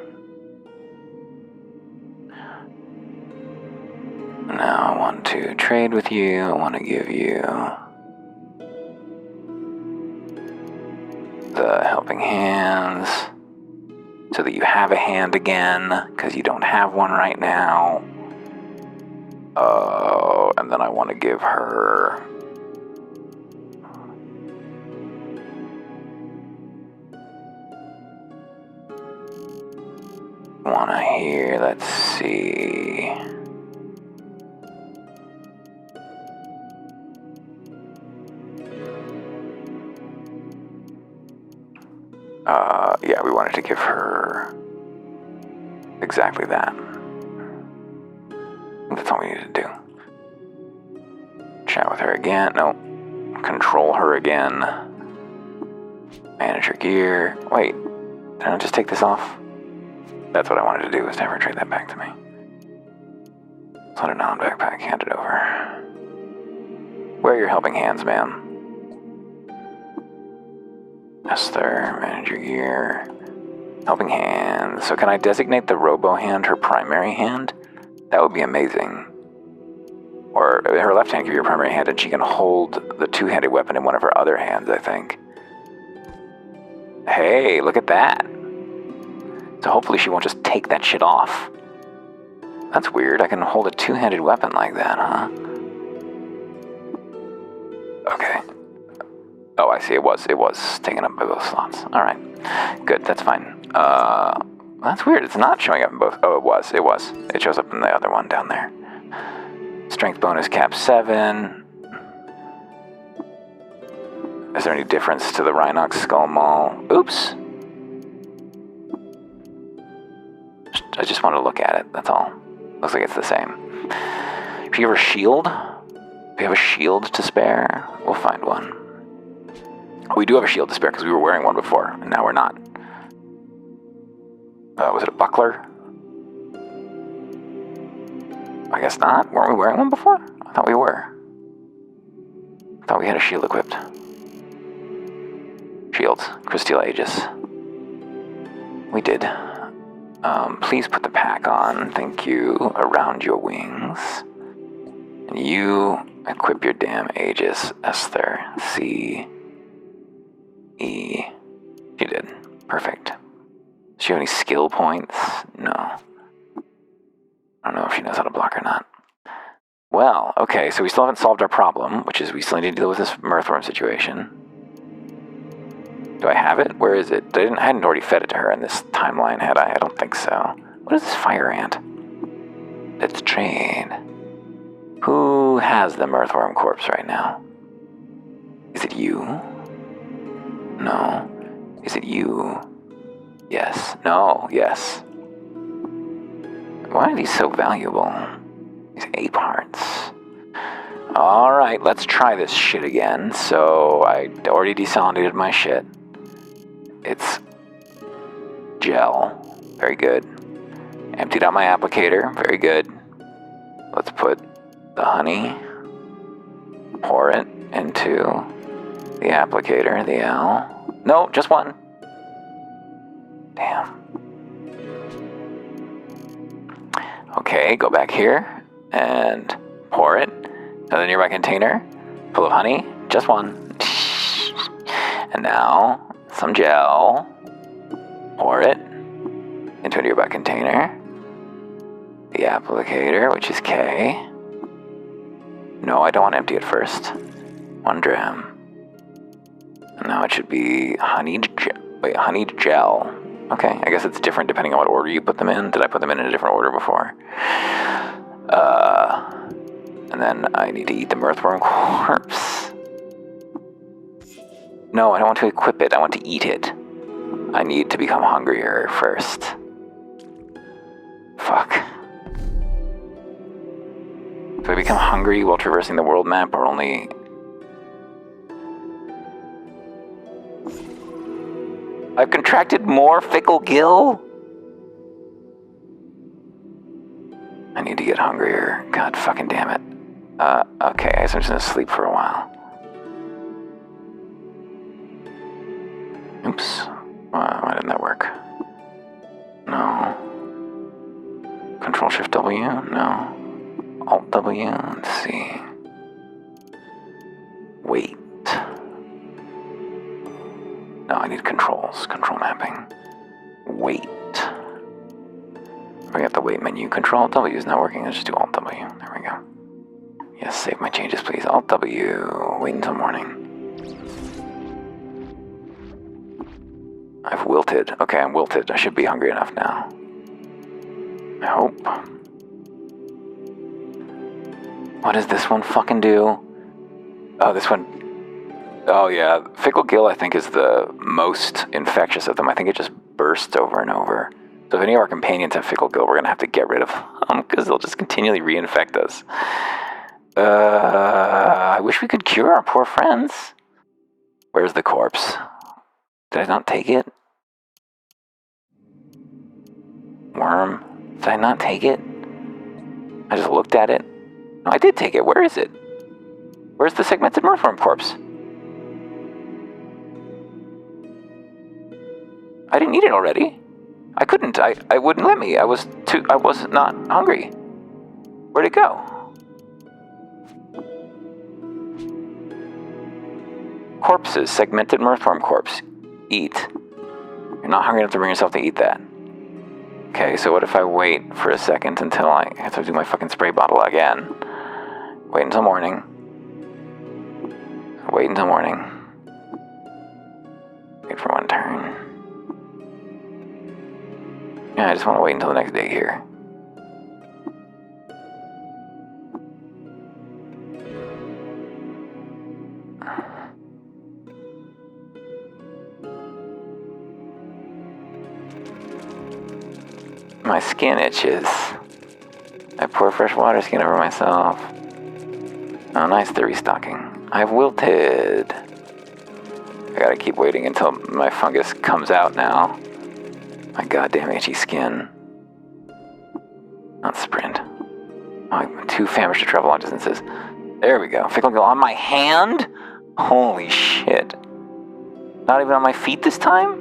Now I want to trade with you. I want to give you the helping hands so that you have a hand again, because you don't have one right now. And then I want to give her here, let's see. Yeah, we wanted to give her exactly that. That's all we needed to do. Chat with her again. No. Control her again. Manage her gear. Wait, did I just take this off? That's what I wanted to do, was to have her trade that back to me. Let her non-backpack, hand it over. Where are your helping hands, ma'am? Esther, manage your gear. Helping hands. So can I designate the robo hand her primary hand? That would be amazing. Or her left hand can be her primary hand, and she can hold the two-handed weapon in one of her other hands, I think. Hey, look at that. So hopefully she won't just take that shit off. That's weird. I can hold a two-handed weapon like that, huh? Okay. Oh, I see. It was taken up by both slots. All right. Good. That's fine. That's weird. It's not showing up in both. Oh, it was. It shows up in the other one down there. Strength bonus cap 7. Is there any difference to the Rhinox Skull Maul? Oops. I just want to look at it. That's all. Looks like it's the same. Should we give her a shield? Do we have a shield to spare? We'll find one. We do have a shield to spare because we were wearing one before, and now we're not. Was it a buckler? I guess not. Weren't we wearing one before? I thought we were. I thought we had a shield equipped. Shields. Crysteel Aegis. We did. Please put the pack on, thank you, around your wings. And you equip your damn Aegis, Esther. C. E. She did. Perfect. Does she have any skill points? No. I don't know if she knows how to block or not. Well, okay, so we still haven't solved our problem, which is we still need to deal with this Mirthworm situation. Do I have it? Where is it? I hadn't already fed it to her in this timeline, had I? I don't think so. What is this fire ant? Let's trade. Who has the Mirthworm corpse right now? Is it you? No. Is it you? Yes. No. Yes. Why are these so valuable? These ape hearts. Alright, let's try this shit again. So, I already desolidated my shit. It's gel. Very good. Emptied out my applicator. Very good. Let's put the honey. Pour it into the applicator, the L. No, just one. Damn. Okay, go back here and pour it in the nearby container full of honey. Just one. And now some gel. Pour it into a nearby container. The applicator, which is K. No, I don't want to empty it first. 1 dram. And now it should be honeyed gel. Okay, I guess it's different depending on what order you put them in. Did I put them in a different order before? And then I need to eat the Mirthworm corpse. No, I don't want to equip it. I want to eat it. I need to become hungrier first. Fuck. Do I become hungry while traversing the world map, or only... I've contracted more fickle gill? I need to get hungrier. God fucking damn it. Okay, I guess I'm just gonna sleep for a while. Oops. Why didn't that work? No. Control Shift W? No. Alt W? Let's see. Wait. No, I need controls. Control mapping. Wait. Bring up the wait menu. Control W is not working. Let's just do Alt W. There we go. Yes, save my changes, please. Alt W. Wait until morning. I've wilted. Okay, I'm wilted. I should be hungry enough now. I hope. What does this one fucking do? Oh, this one... Oh, yeah. Fickle Gill, I think, is the most infectious of them. I think it just bursts over and over. So if any of our companions have Fickle Gill, we're going to have to get rid of them, because they'll just continually reinfect us. I wish we could cure our poor friends. Where's the corpse? Did I not take it? Worm? Did I not take it? I just looked at it. No, I did take it. Where is it? Where's the segmented Mirthworm corpse? I didn't eat it already. I couldn't. I wouldn't let me. I was not hungry. Where'd it go? Corpses, segmented mirthworm corpse. Eat. You're not hungry enough to bring yourself to eat that. Okay, so what if I wait for a second until I have to do my fucking spray bottle again? Wait until morning. Wait until morning. Wait for one turn. Yeah, I just want to wait until the next day here. My skin itches. I pour fresh water skin over myself. Oh, nice, they're restocking. I've wilted. I gotta keep waiting until my fungus comes out now. My goddamn itchy skin. Not sprint. Oh, I'm too famished to travel long distances. There we go. Fickle Gill on my hand? Holy shit. Not even on my feet this time?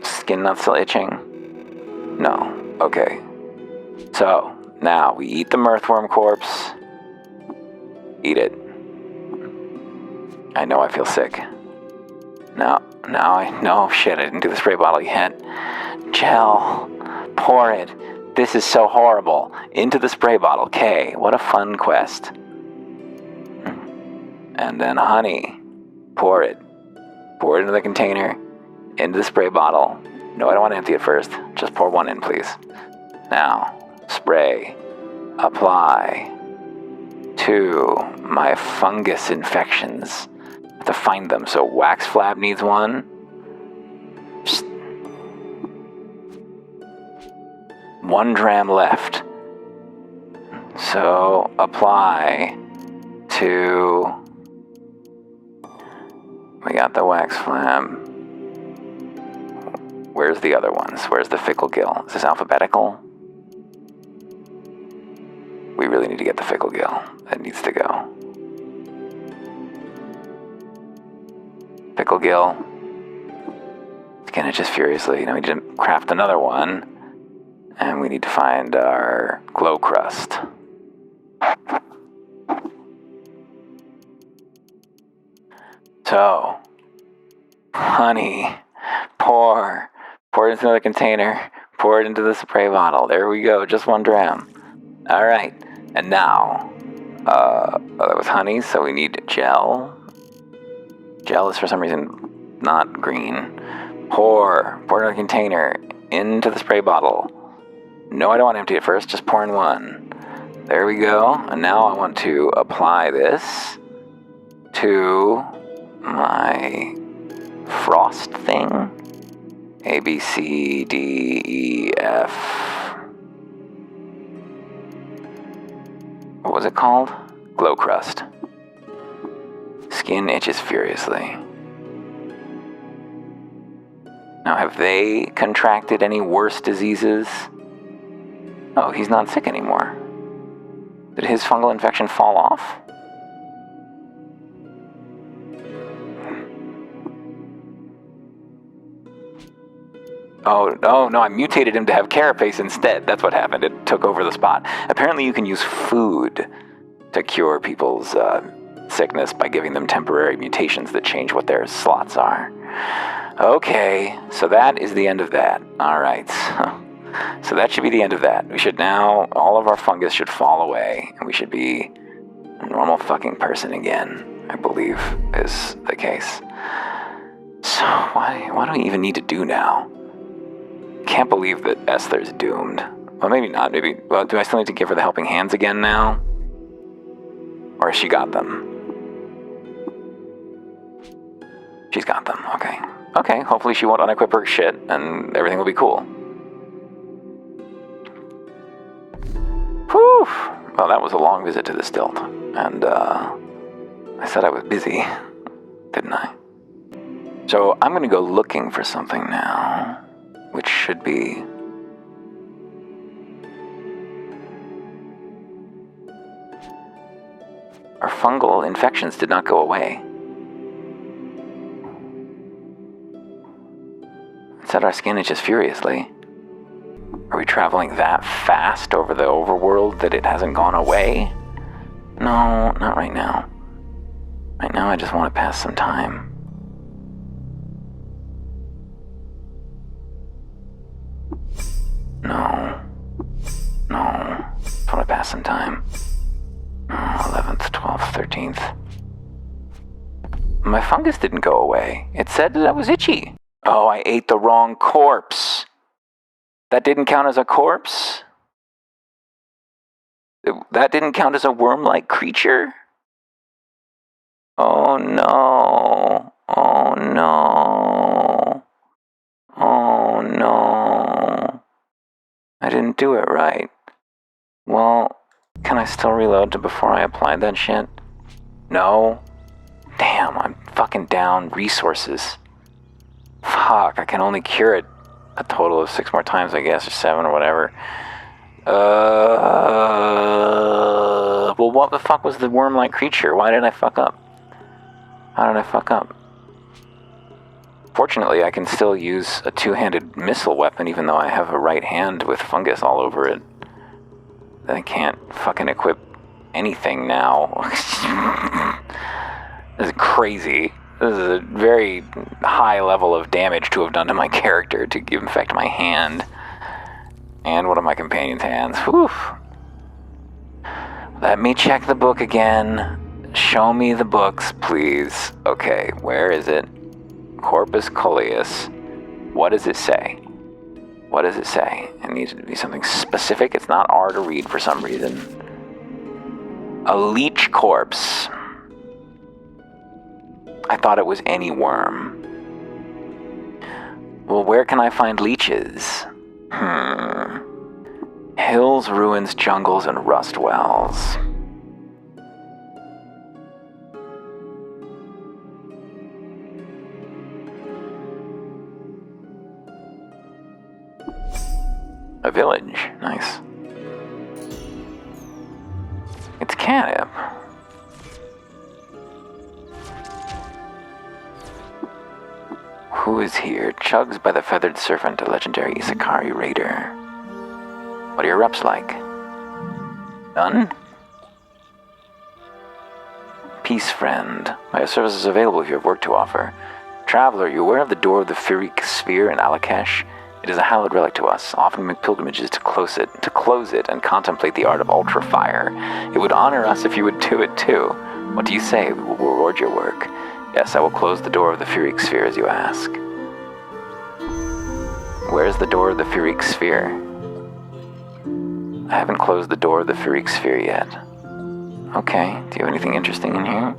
Skin not still itching? No. Okay. So, now we eat the mirthworm corpse. Eat it. I know I feel sick. No, shit, I didn't do the spray bottle yet. Gel. Pour it. This is so horrible. Into the spray bottle. Okay, what a fun quest. And then honey. Pour it. Pour it into the container. Into the spray bottle. No, I don't want to empty it first. Just pour one in, please. Now, spray. Apply. To my fungus infections. I have to find them, so wax flab needs one. Just 1 dram left. So apply to. We got the wax flab. Where's the other ones? Where's the fickle gill? Is this alphabetical? We really need to get the fickle gill. That needs to go. Fickle gill. Skin itches furiously. Now we need to craft another one. And we need to find our glow crust. So, honey, pour it into another container, pour it into the spray bottle. There we go, just 1 dram. All right, and now, that was honey, so we need gel. Gel is for some reason not green. Pour it in a container, into the spray bottle. No, I don't want to empty it first, just pour in 1. There we go, and now I want to apply this to my frost thing. A, B, C, D, E, F. What was it called? Glow crust. Skin itches furiously. Now, have they contracted any worse diseases? Oh, he's not sick anymore. Did his fungal infection fall off? Oh, no, I mutated him to have carapace instead. That's what happened. It took over the spot. Apparently you can use food to cure people's sickness by giving them temporary mutations that change what their slots are. Okay, so that is the end of that. All right. So that should be the end of that. We should now, all of our fungus should fall away, and we should be a normal fucking person again, I believe is the case. So what do we even need to do now? Can't believe that Esther's doomed. Well, maybe not. Maybe. Well, do I still need to give her the helping hands again now? Or has she got them? She's got them. Okay. Okay, hopefully she won't unequip her shit and everything will be cool. Whew. Well, that was a long visit to the stilt. And, I said I was busy, didn't I? So I'm gonna go looking for something now, which should be our fungal infections did not go away. It said our skin itches furiously. Are we traveling that fast over the overworld that it hasn't gone away? No, not right now. Right now I just want to pass some time. No. Just want to pass some time. 11th, 12th, 13th. My fungus didn't go away. It said that I was itchy. Oh, I ate the wrong corpse. That didn't count as a corpse? That didn't count as a worm-like creature? Oh no. Oh no. Oh no. I didn't do it right. Well, can I still reload to before I applied that shit? No. Damn, I'm fucking down resources. Fuck, I can only cure it a total of 6 more times, I guess, or 7 or whatever. Well, what the fuck was the worm-like creature? Why did I fuck up? How did I fuck up? Fortunately, I can still use a 2-handed missile weapon even though I have a right hand with fungus all over it. I can't fucking equip anything now. This is crazy. This is a very high level of damage to have done to my character to infect my hand. And one of my companion's hands. Whew. Let me check the book again. Show me the books, please. Okay, where is it? Corpus Coleus. What does it say? What does it say? It needs to be something specific. It's not R to read for some reason. A leech corpse. I thought it was any worm. Well, where can I find leeches? Hills, ruins, jungles, and rust wells. A village. Nice. It's Canip. Who is here? Chugs by the Feathered Serpent, a legendary Isakari raider. What are your reps like? Done? Peace friend. My service is available if you have work to offer. Traveler, you aware of the door of the Firik Sphere in Alakesh? It is a hallowed relic to us. Often we make pilgrimages to close it, and contemplate the art of ultra fire. It would honor us if you would do it too. What do you say? We will reward your work. Yes, I will close the door of the Firik Sphere as you ask. Where's the door of the Firik Sphere? I haven't closed the door of the Firik Sphere yet. Okay, do you have anything interesting in here?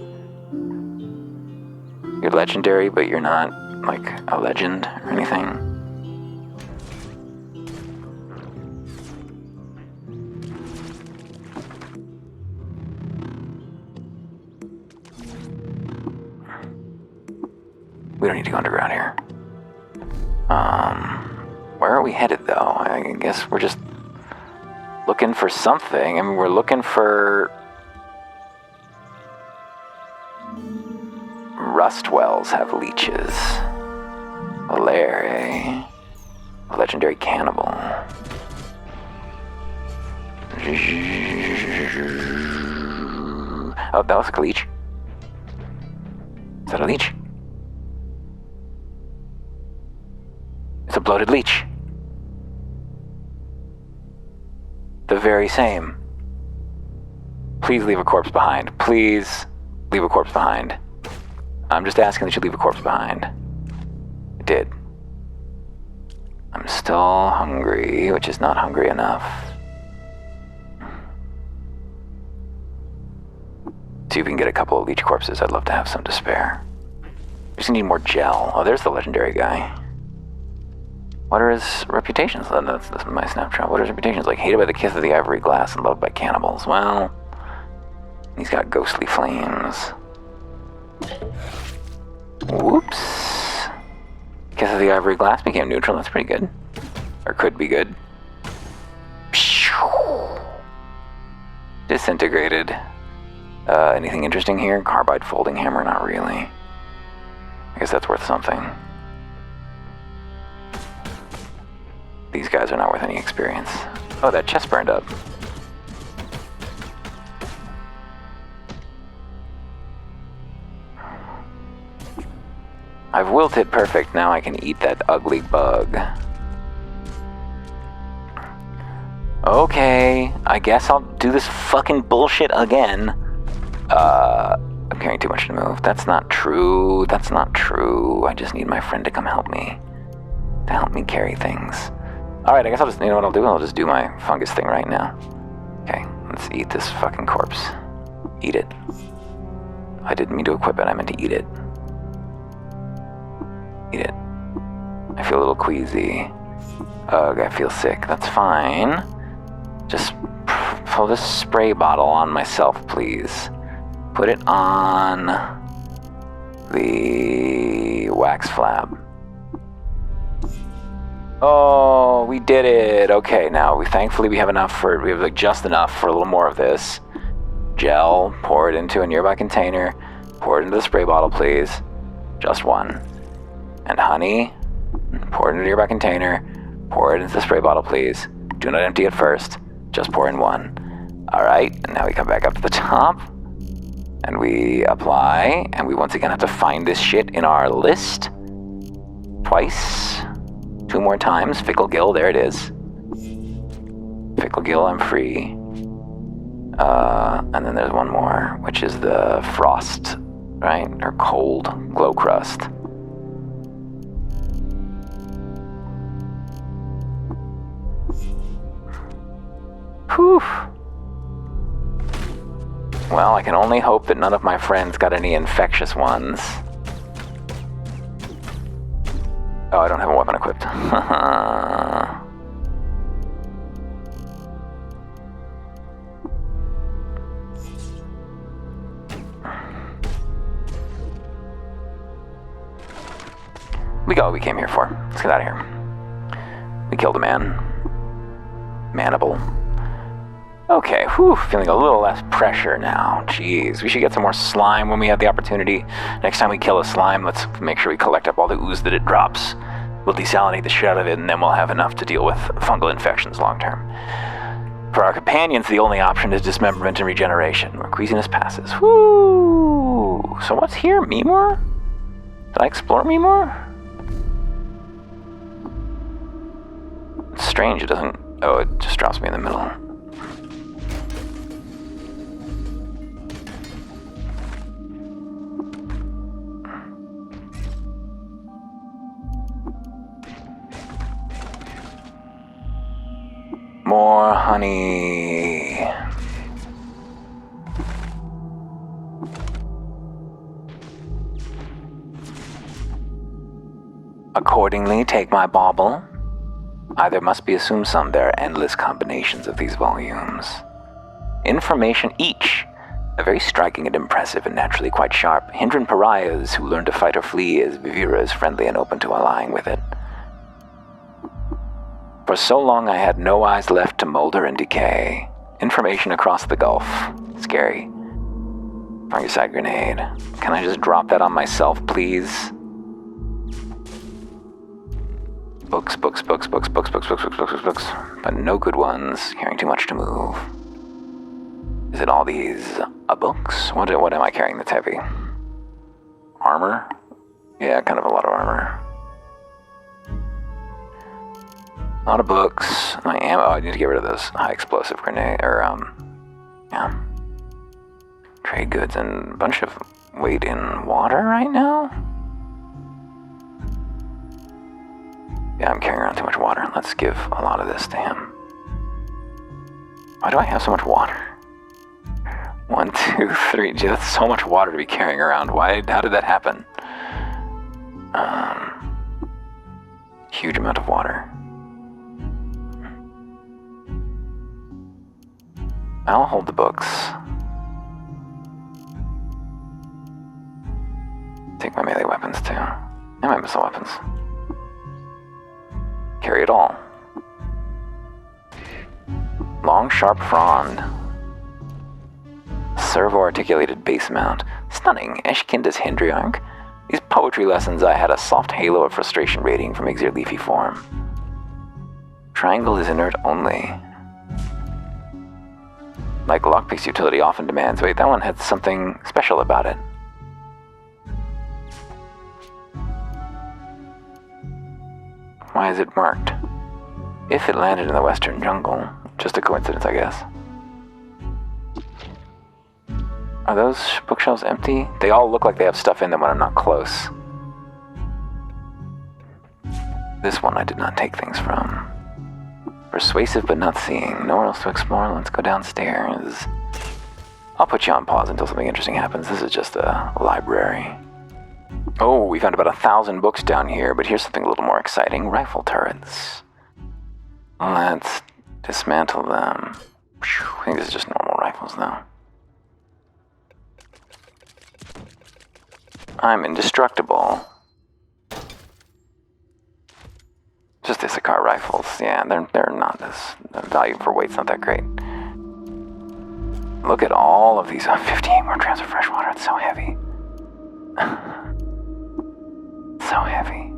You're legendary, but you're not, like, a legend or anything? We don't need to go underground here. Where are we headed, though? I guess we're just looking for something. I mean, we're looking for... Rust wells have leeches. A lair, eh? A legendary cannibal. Oh, that looks like a leech. Is that a leech? It's a bloated leech. The very same. Please leave a corpse behind. Please leave a corpse behind. I'm just asking that you leave a corpse behind. It did. I'm still hungry, which is not hungry enough. See if we can get a couple of leech corpses. I'd love to have some to spare. We just need more gel. Oh, there's the legendary guy. What are his reputations? That's my snapshot. What are his reputations? Like, hated by the kiss of the ivory glass and loved by cannibals. Well, he's got ghostly flames. Whoops. Kiss of the ivory glass became neutral. That's pretty good. Or could be good. Disintegrated. Anything interesting here? Carbide folding hammer? Not really. I guess that's worth something. These guys are not worth any experience. Oh, that chest burned up. I've wilted perfect. Now I can eat that ugly bug. Okay, I guess I'll do this fucking bullshit again. I'm carrying too much to move. That's not true. That's not true. I just need my friend to come help me. To help me carry things. Alright, I guess I'll just, you know what I'll do? I'll just do my fungus thing right now. Okay, let's eat this fucking corpse. Eat it. I didn't mean to equip it, I meant to eat it. Eat it. I feel a little queasy. Ugh, I feel sick. That's fine. Just pull this spray bottle on myself, please. Put it on the wax flab. Oh, we did it. Okay, now thankfully we have like just enough for a little more of this. Gel, pour it into a nearby container. Pour it into the spray bottle, please. Just one. And honey, pour it into a nearby container. Pour it into the spray bottle, please. Do not empty it first. Just pour in one. Alright, and now we come back up to the top. And we apply. And we once again have to find this shit in our list. Twice. 2 more times. Fickle Gill, there it is. Fickle Gill, I'm free. And then there's one more, which is the frost, right? Or cold glow crust. Whew. Well, I can only hope that none of my friends got any infectious ones. Oh, I don't have a weapon equipped. We got what we came here for. Let's get out of here. We killed a man. Manable. Okay, whew, feeling a little less pressure now. Jeez, we should get some more slime when we have the opportunity. Next time we kill a slime, let's make sure we collect up all the ooze that it drops. We'll desalinate the shit out of it, and then we'll have enough to deal with fungal infections long term. For our companions, the only option is dismemberment and regeneration, where queasiness passes. Woo! So what's here? Mimor? Did I explore Mimor? It's strange, it doesn't... Oh, it just drops me in the middle. More honey. Accordingly, take my bauble. Either must be assumed some there are endless combinations of these volumes. Information each, a very striking and impressive and naturally quite sharp, hindering pariahs who learn to fight or flee as Vivira is friendly and open to allying with it. For so long I had no eyes left to molder and decay. Information across the gulf. Scary. Fungicide grenade. Can I just drop that on myself, please? Books, books, books, books, books, books, books, books, books, books, books. But no good ones. Carrying too much to move. Is it all these books? What am I carrying that's heavy? Armor? Yeah, kind of a lot of armor. A lot of books. My ammo. Oh, I need to get rid of this high explosive grenade. Yeah. Trade goods and a bunch of weight in water right now. Yeah, I'm carrying around too much water. Let's give a lot of this to him. Why do I have so much water? 1, 2, 3. Gee, that's so much water to be carrying around. How did that happen? Huge amount of water. I'll hold the books. Take my melee weapons too. And my missile weapons. Carry it all. Long, sharp frond. Servo-articulated base mount. Stunning. Eshkindus Hindriarch. These poetry lessons I had a soft halo of frustration rating from Exir leafy form. Triangle is inert only. Like lockpick's utility often demands. Wait, that one had something special about it. Why is it marked? If it landed in the western jungle. Just a coincidence, I guess. Are those bookshelves empty? They all look like they have stuff in them when I'm not close. This one I did not take things from. Persuasive but not seeing. Nowhere else to explore. Let's go downstairs. I'll put you on pause until something interesting happens. This is just a library. Oh, we found about 1,000 books down here, but here's something a little more exciting. Rifle turrets. Let's dismantle them. I think this is just normal rifles, though. I'm indestructible. Just Issachar rifles. Yeah, they're not as... The value for weight's not that great. Look at all of these. 58 more drams of fresh water. It's so heavy. So heavy.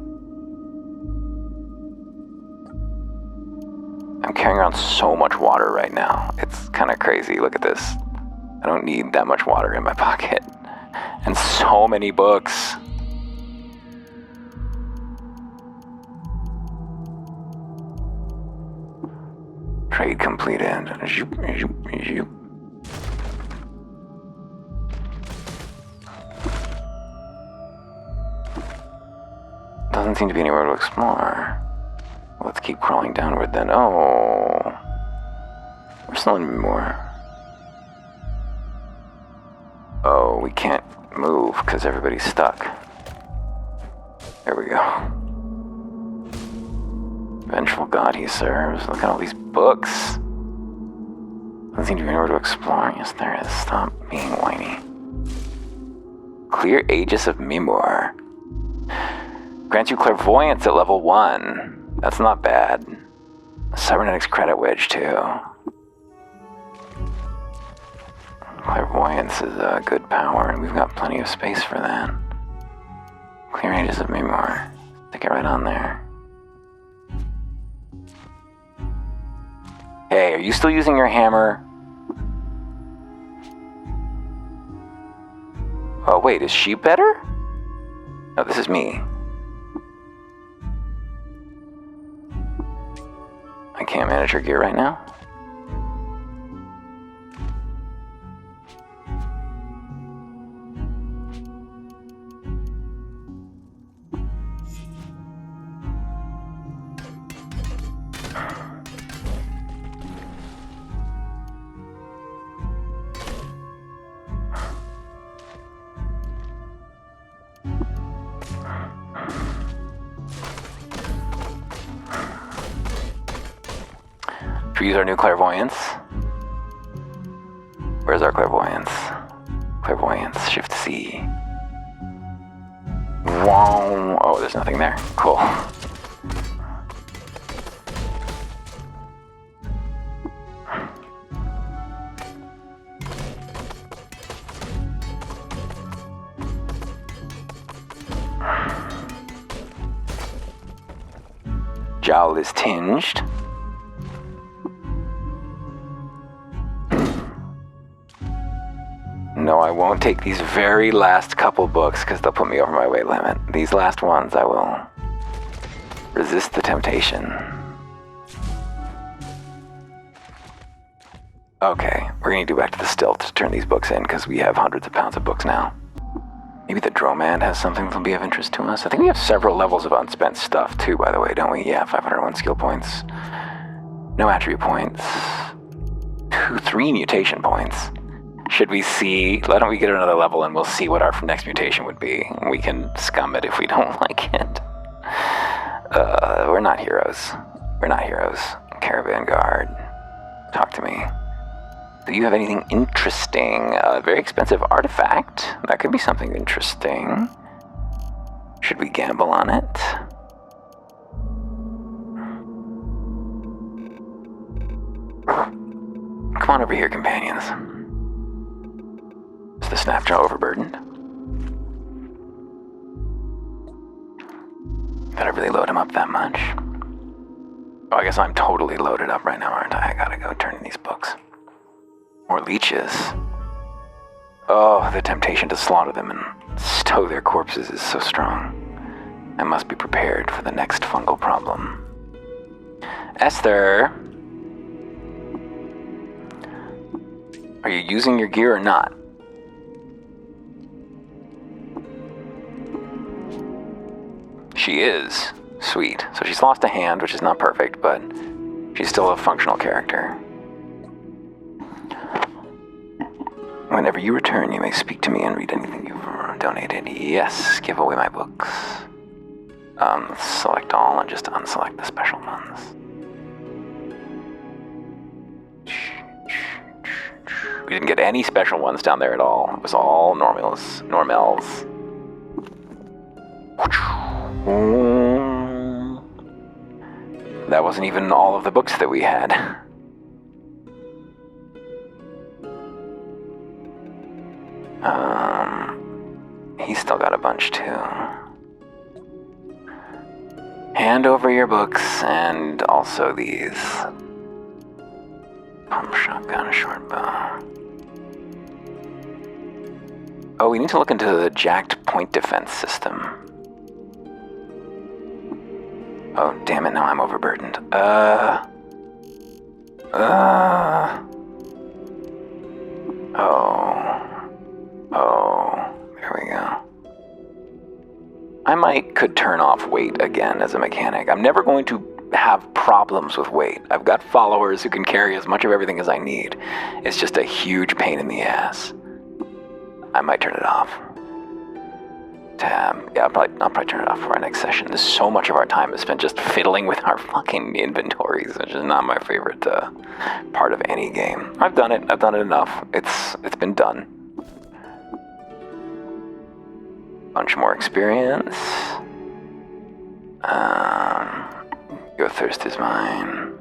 I'm carrying around so much water right now. It's kind of crazy. Look at this. I don't need that much water in my pocket. And so many books. Trade completed. Doesn't seem to be anywhere to explore. Let's keep crawling downward then. Oh. There's still more. Oh, we can't move because everybody's stuck. There we go. Vengeful God he serves. Look at all these books. Doesn't seem to be anywhere to explore. Yes, there is. Stop being whiny. Clear Aegis of Mimor. Grants you clairvoyance at level 1. That's not bad. Cybernetics credit wedge too. Clairvoyance is a good power, and we've got plenty of space for that. Clear Aegis of Mimor. Stick it right on there. Hey, are you still using your hammer? Oh, wait, is she better? No, this is me. I can't manage her gear right now. Should we use our new clairvoyance? Where's our clairvoyance? Clairvoyance, Shift C. Wow. Oh, there's nothing there. Cool. Jowl is tinged. No, I won't take these very last couple books because they'll put me over my weight limit. These last ones, I will resist the temptation. Okay, we're going to do back to the stilt to turn these books in because we have hundreds of pounds of books now. Maybe the Dromand has something that'll be of interest to us. I think we have several levels of unspent stuff too, by the way, don't we? Yeah, 501 skill points. No attribute points. 3 mutation points. Should we see, why don't we get another level and we'll see what our next mutation would be. We can scum it if we don't like it. We're not heroes. We're not heroes. Caravan Guard. Talk to me. Do you have anything interesting? A very expensive artifact. That could be something interesting. Should we gamble on it? Come on over here, companions. Is the Snapjaw overburdened? Did I really load him up that much? Oh, I guess I'm totally loaded up right now, aren't I? I gotta go turn in these books. More leeches. Oh, the temptation to slaughter them and stow their corpses is so strong. I must be prepared for the next fungal problem. Esther, are you using your gear or not? She is. Sweet. So she's lost a hand, which is not perfect, but she's still a functional character. Whenever you return, you may speak to me and read anything you've donated. Yes, give away my books. Select all and just unselect the special ones. We didn't get any special ones down there at all. It was all normals. That wasn't even all of the books that we had. He's still got a bunch too. Hand over your books and also these. Pump shotgun, short bow. Oh, we need to look into the jacked point defense system. Oh, damn it, now I'm overburdened. There we go. I could turn off weight again as a mechanic. I'm never going to have problems with weight. I've got followers who can carry as much of everything as I need. It's just a huge pain in the ass. I might turn it off. Tab. Yeah, I'll probably turn it off for our next session. There's so much of our time is spent just fiddling with our fucking inventories, which is not my favorite part of any game. I've done it enough. It's been done. Bunch more experience. Your thirst is mine.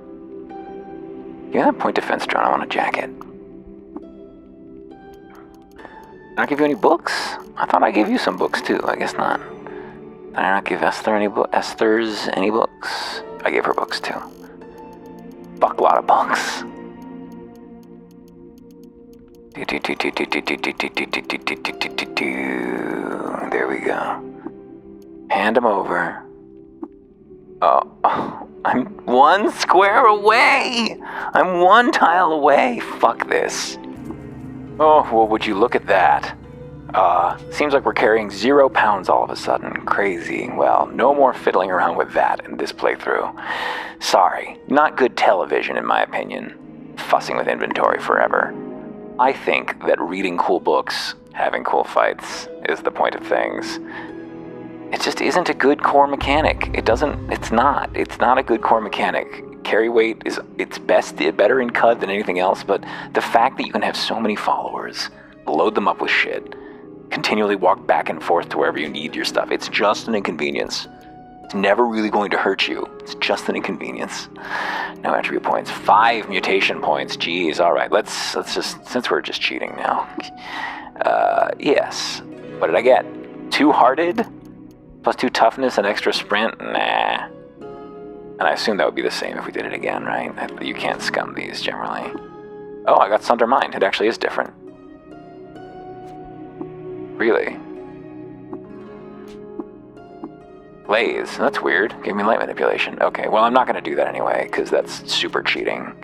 Yeah, point defense drone. I want a jacket. Did I give you any books? I thought I gave you some books too. I guess not. Did I not give Esther's any books? I gave her books too. Fuck lot of books. There we go. Hand them over. Oh, I'm one square away! I'm one tile away! Fuck this. Oh, well, would you look at that? Seems like we're carrying 0 pounds all of a sudden. Crazy. Well, no more fiddling around with that in this playthrough. Sorry. Not good television, in my opinion. Fussing with inventory forever. I think that reading cool books, having cool fights, is the point of things. It just isn't a good core mechanic. It's not a good core mechanic. Carry weight it's better in CUD than anything else, but the fact that you can have so many followers, load them up with shit, continually walk back and forth to wherever you need your stuff, it's just an inconvenience. It's never really going to hurt you. It's just an inconvenience. No attribute points. 5 mutation points. Jeez, alright, let's just, since we're just cheating now. Yes. What did I get? 2 hearted? Plus 2 toughness and extra sprint? Nah. And I assume that would be the same if we did it again, right? You can't scum these generally. Oh, I got Sunder Mind. It actually is different. Really? Lays. That's weird. Gave me light manipulation. Okay, well, I'm not going to do that anyway, because that's super cheating.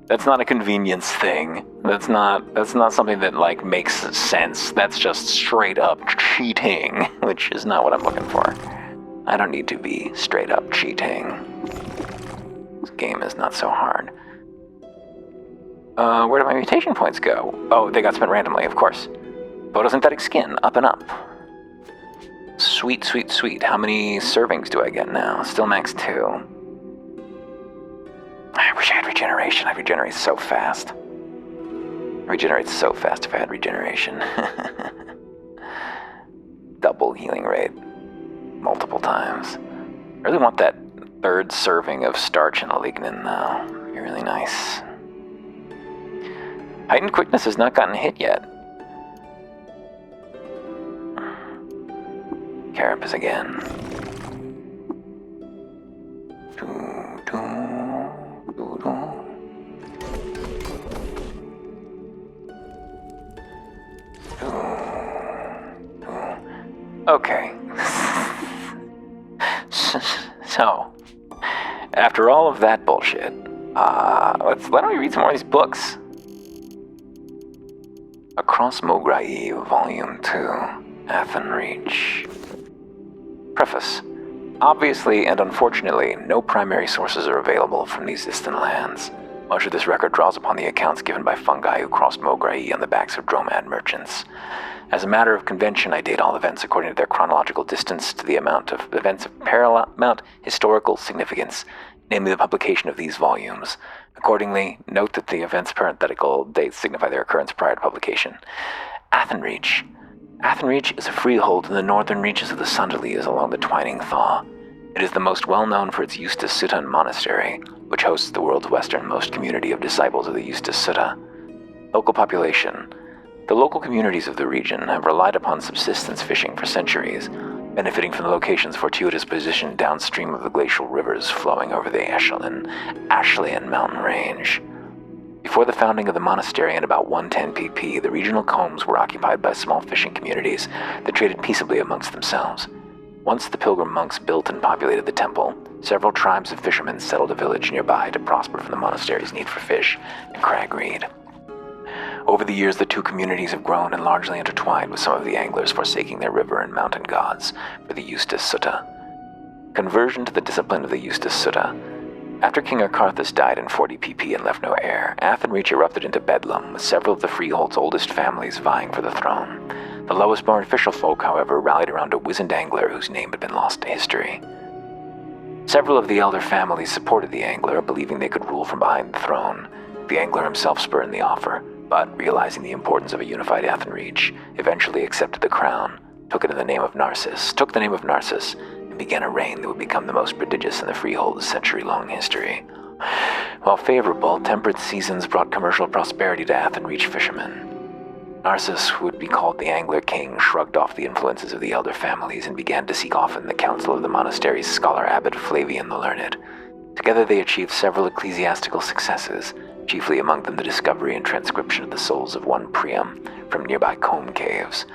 That's not a convenience thing. That's not something that, like, makes sense. That's just straight up cheating, which is not what I'm looking for. I don't need to be straight up cheating. This game is not so hard. Where did my mutation points go? Oh, they got spent randomly, of course. Photosynthetic skin, up and up. Sweet, sweet, sweet. How many servings do I get now? Still max 2. I wish I had regeneration. I regenerate so fast. I regenerate so fast if I had regeneration. Double healing rate. Multiple times. I really want that 3rd serving of starch and lignin though. It'd be really nice. Heightened quickness has not gotten hit yet. Carapace again. Okay. So, After all of that bullshit, why don't we read some more of these books? Across Mograhi, Volume 2, Athenreach. Preface. Obviously and unfortunately, no primary sources are available from these distant lands. Much of this record draws upon the accounts given by fungi who crossed Mograhi on the backs of dromad merchants. As a matter of convention, I date all events according to their chronological distance to the amount of events of paramount historical significance, namely the publication of these volumes. Accordingly, note that the events' parenthetical dates signify their occurrence prior to publication. Athenreach. Athenreach is a freehold in the northern reaches of the Sandalese along the Twining Thaw. It is the most well-known for its Eustace Sutton Monastery, which hosts the world's westernmost community of disciples of the Eustace Sutta. Local population. The local communities of the region have relied upon subsistence fishing for centuries, benefiting from the location's fortuitous position downstream of the glacial rivers flowing over the Ashlian mountain range. Before the founding of the monastery in about 110 PP, the regional combes were occupied by small fishing communities that traded peaceably amongst themselves. Once the pilgrim monks built and populated the temple, several tribes of fishermen settled a village nearby to prosper from the monastery's need for fish and cragreed. Over the years, the two communities have grown and largely intertwined, with some of the anglers forsaking their river and mountain gods for the Eustace Sutta. Conversion to the discipline of the Eustace Sutta. After King Arcarthus died in 40 PP and left no heir, Athenreach erupted into bedlam, with several of the freehold's oldest families vying for the throne. The lowest-born official folk, however, rallied around a wizened angler whose name had been lost to history. Several of the elder families supported the angler, believing they could rule from behind the throne. The angler himself spurned the offer, but, realizing the importance of a unified Athenreach, eventually accepted the crown, took the name of Narcissus, and began a reign that would become the most prodigious in the freehold's century-long history. While favorable, temperate seasons brought commercial prosperity to Athenreach fishermen. Narcissus, who would be called the Angler King, shrugged off the influences of the elder families and began to seek often the counsel of the monastery's scholar abbot Flavian the Learned. Together they achieved several ecclesiastical successes, chiefly among them the discovery and transcription of the souls of one Priam from nearby comb caves.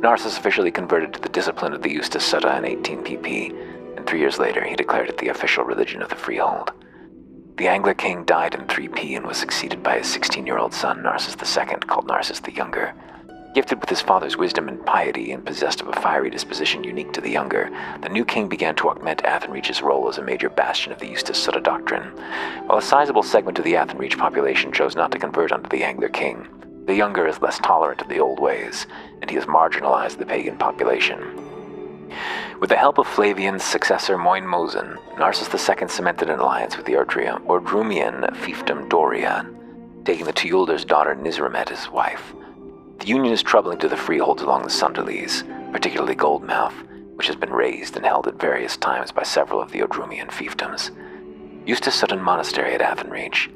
Narcissus officially converted to the discipline of the Eustace Sutta in 18 PP, and 3 years later he declared it the official religion of the freehold. The Angler King died in 3P and was succeeded by his 16-year-old son, Narcissus II, called Narcissus the Younger. Gifted with his father's wisdom and piety and possessed of a fiery disposition unique to the younger, the new king began to augment Athenreach's role as a major bastion of the Eustace Sutta doctrine. While a sizable segment of the Athenreach population chose not to convert under the Angler King, the younger is less tolerant of the old ways, and he has marginalized the pagan population. With the help of Flavian's successor Moin-Mosen, Narcissus II cemented an alliance with the Ordrumian fiefdom Dorian, taking the Tuiuldar's daughter Nizramet as wife. The union is troubling to the freeholds along the Sundalese, particularly Goldmouth, which has been raised and held at various times by several of the Ordrumian fiefdoms. Eustace Sutton Monastery at Athenreach.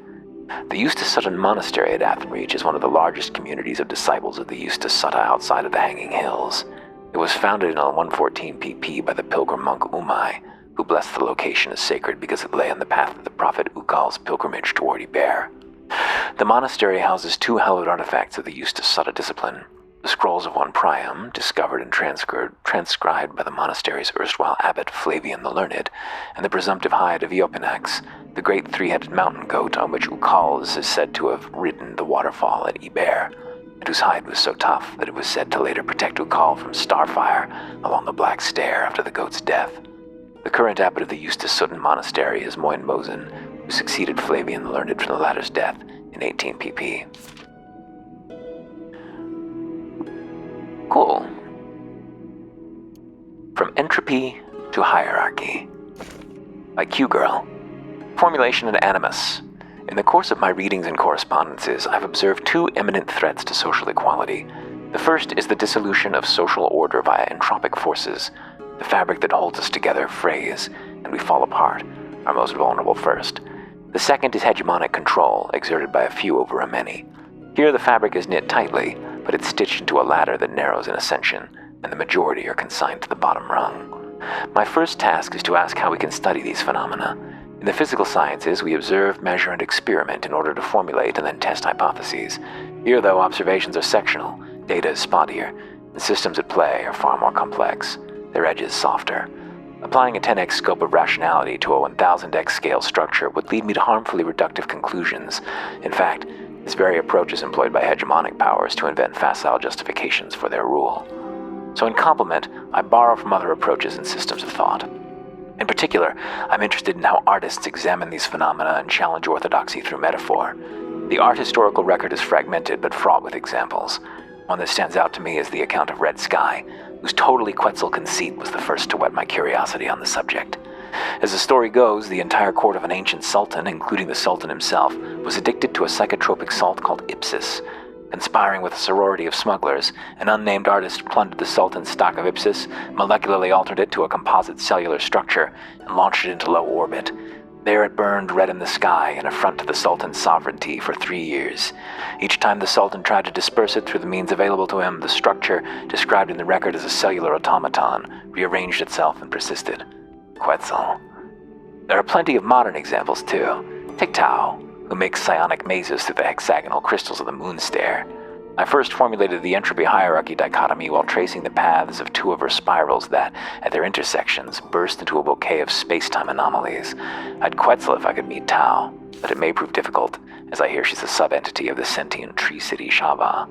The Eustace Sutton Monastery at Athenreach is one of the largest communities of disciples of the Eustace Sutta outside of the Hanging Hills. It was founded in 114 PP by the pilgrim monk Umai, who blessed the location as sacred because it lay on the path of the prophet Ukal's pilgrimage toward Iber. The monastery houses 2 hallowed artifacts of the Eustace Sutta discipline: the scrolls of one Priam, discovered and transcribed by the monastery's erstwhile abbot Flavian the Learned, and the presumptive hide of Eopinax, the great 3-headed mountain goat on which Ukal is said to have ridden the waterfall at Iber, and whose hide was so tough that it was said to later protect Ukal from starfire along the Black Stair after the goat's death. The current abbot of the Eustace Sutton Monastery is Moin-Mosen, who succeeded Flavian the Learned from the latter's death in 18 PP. Cool. From Entropy to Hierarchy by Q-Girl. Formulation and Animus. In the course of my readings and correspondences, I've observed 2 imminent threats to social equality. The first is the dissolution of social order via entropic forces. The fabric that holds us together frays, and we fall apart, our most vulnerable first. The second is hegemonic control, exerted by a few over a many. Here the fabric is knit tightly, but it's stitched into a ladder that narrows in ascension, and the majority are consigned to the bottom rung. My first task is to ask how we can study these phenomena. In the physical sciences, we observe, measure, and experiment in order to formulate and then test hypotheses. Here, though, observations are sectional, data is spottier, and systems at play are far more complex, their edges softer. Applying a 10x scope of rationality to a 1000x scale structure would lead me to harmfully reductive conclusions. In fact, this very approach is employed by hegemonic powers to invent facile justifications for their rule. So in complement, I borrow from other approaches and systems of thought. In particular, I'm interested in how artists examine these phenomena and challenge orthodoxy through metaphor. The art historical record is fragmented but fraught with examples. One that stands out to me is the account of Red Sky, whose totally Quetzal conceit was the first to whet my curiosity on the subject. As the story goes, the entire court of an ancient sultan, including the sultan himself, was addicted to a psychotropic salt called Ipsis. Conspiring with a sorority of smugglers, an unnamed artist plundered the sultan's stock of Ipsis, molecularly altered it to a composite cellular structure, and launched it into low orbit. There it burned red in the sky, an affront to the sultan's sovereignty, for 3 years. Each time the sultan tried to disperse it through the means available to him, the structure, described in the record as a cellular automaton, rearranged itself and persisted. Quetzal. There are plenty of modern examples, too. Take Tao, who makes psionic mazes through the hexagonal crystals of the moon stare. I first formulated the entropy hierarchy dichotomy while tracing the paths of 2 of her spirals that, at their intersections, burst into a bouquet of space-time anomalies. I'd Quetzal if I could meet Tao, but it may prove difficult, as I hear she's a sub-entity of the sentient tree city Shava.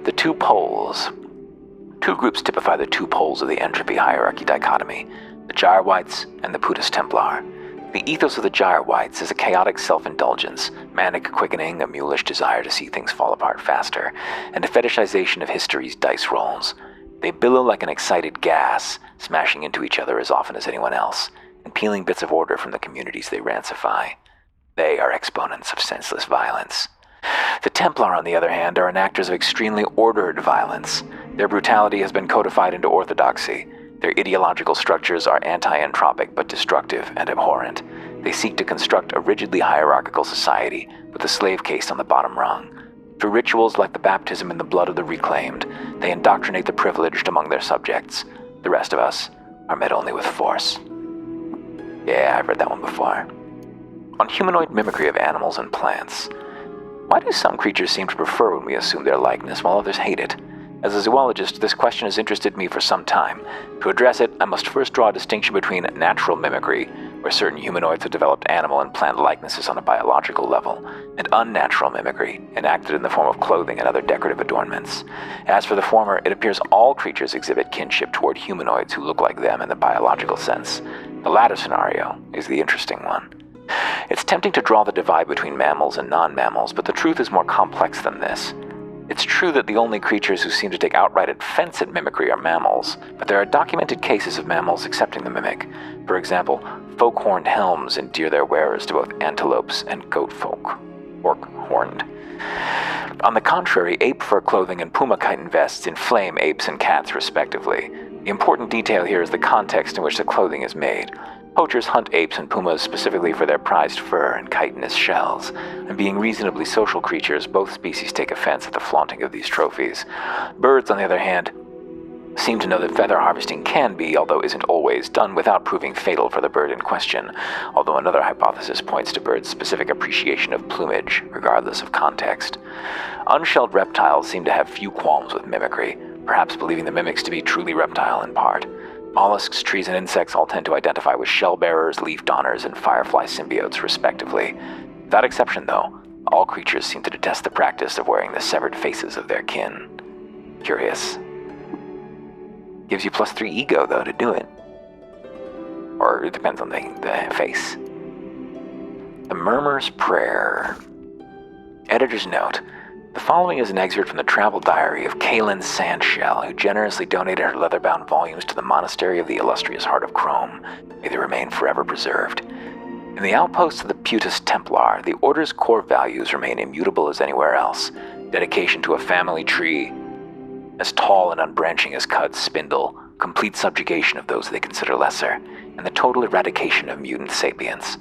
The 2 poles. 2 groups typify the 2 poles of the entropy hierarchy dichotomy, the Gyre-Whites and the Putus Templar. The ethos of the Gyre-Whites is a chaotic self-indulgence, manic quickening, a mulish desire to see things fall apart faster, and a fetishization of history's dice rolls. They billow like an excited gas, smashing into each other as often as anyone else, and peeling bits of order from the communities they rancify. They are exponents of senseless violence. The Templar, on the other hand, are enactors of extremely ordered violence. Their brutality has been codified into orthodoxy. Their ideological structures are anti-entropic but destructive and abhorrent. They seek to construct a rigidly hierarchical society with the slave caste on the bottom rung. Through rituals like the baptism in the blood of the reclaimed, they indoctrinate the privileged among their subjects. The rest of us are met only with force. Yeah, I've read that one before. On humanoid mimicry of animals and plants. Why do some creatures seem to prefer when we assume their likeness while others hate it? As a zoologist, this question has interested me for some time. To address it, I must first draw a distinction between natural mimicry, where certain humanoids have developed animal and plant likenesses on a biological level, and unnatural mimicry, enacted in the form of clothing and other decorative adornments. As for the former, it appears all creatures exhibit kinship toward humanoids who look like them in the biological sense. The latter scenario is the interesting one. It's tempting to draw the divide between mammals and non-mammals, but the truth is more complex than this. It's true that the only creatures who seem to take outright offense at mimicry are mammals, but there are documented cases of mammals accepting the mimic. For example, folk-horned helms endear their wearers to both antelopes and goat folk, orc-horned. On the contrary, ape fur clothing and puma chitin vests inflame apes and cats respectively. The important detail here is the context in which the clothing is made. Poachers hunt apes and pumas specifically for their prized fur and chitinous shells, and being reasonably social creatures, both species take offense at the flaunting of these trophies. Birds, on the other hand, seem to know that feather harvesting can be, although isn't always, done without proving fatal for the bird in question, although another hypothesis points to birds' specific appreciation of plumage, regardless of context. Unshelled reptiles seem to have few qualms with mimicry, perhaps believing the mimics to be truly reptile in part. Mollusks, trees, and insects all tend to identify with shell-bearers, leaf-donners, and firefly symbiotes, respectively. Without exception, though, all creatures seem to detest the practice of wearing the severed faces of their kin. Curious. Gives you +3 ego, though, to do it. Or it depends on the face. The Murmur's Prayer. Editor's note. The following is an excerpt from the travel diary of Kaylin Sandshell, who generously donated her leather-bound volumes to the Monastery of the Illustrious Heart of Chrome. May they remain forever preserved. In the outposts of the Putus Templar, the Order's core values remain immutable as anywhere else. Dedication to a family tree, as tall and unbranching as Cud's spindle, complete subjugation of those they consider lesser, and the total eradication of mutant sapience.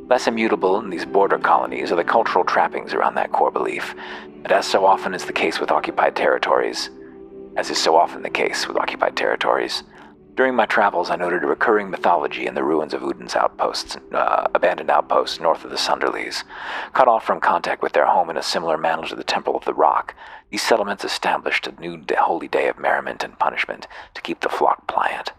Less immutable in these border colonies are the cultural trappings around that core belief, and as is so often the case with occupied territories, during my travels I noted a recurring mythology in the ruins of Udin's abandoned outposts north of the Sunderleys. Cut off from contact with their home in a similar manner to the Temple of the Rock, these settlements established a new holy day of merriment and punishment to keep the flock pliant.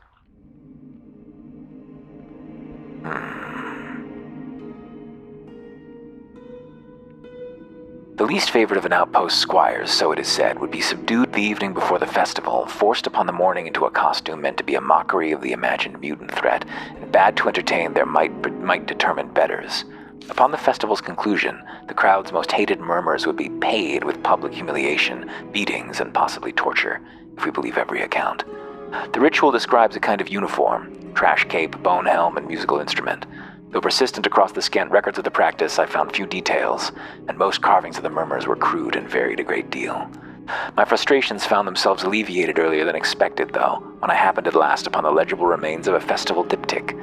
The least favorite of an outpost's squires, so it is said, would be subdued the evening before the festival, forced upon the morning into a costume meant to be a mockery of the imagined mutant threat, and bade to entertain their might-determined betters. Upon the festival's conclusion, the crowd's most hated murmurs would be paid with public humiliation, beatings, and possibly torture, if we believe every account. The ritual describes a kind of uniform, trash cape, bone helm, and musical instrument. Though persistent across the scant records of the practice, I found few details, and most carvings of the murmurs were crude and varied a great deal. My frustrations found themselves alleviated earlier than expected, though, when I happened at last upon the legible remains of a festival diptych.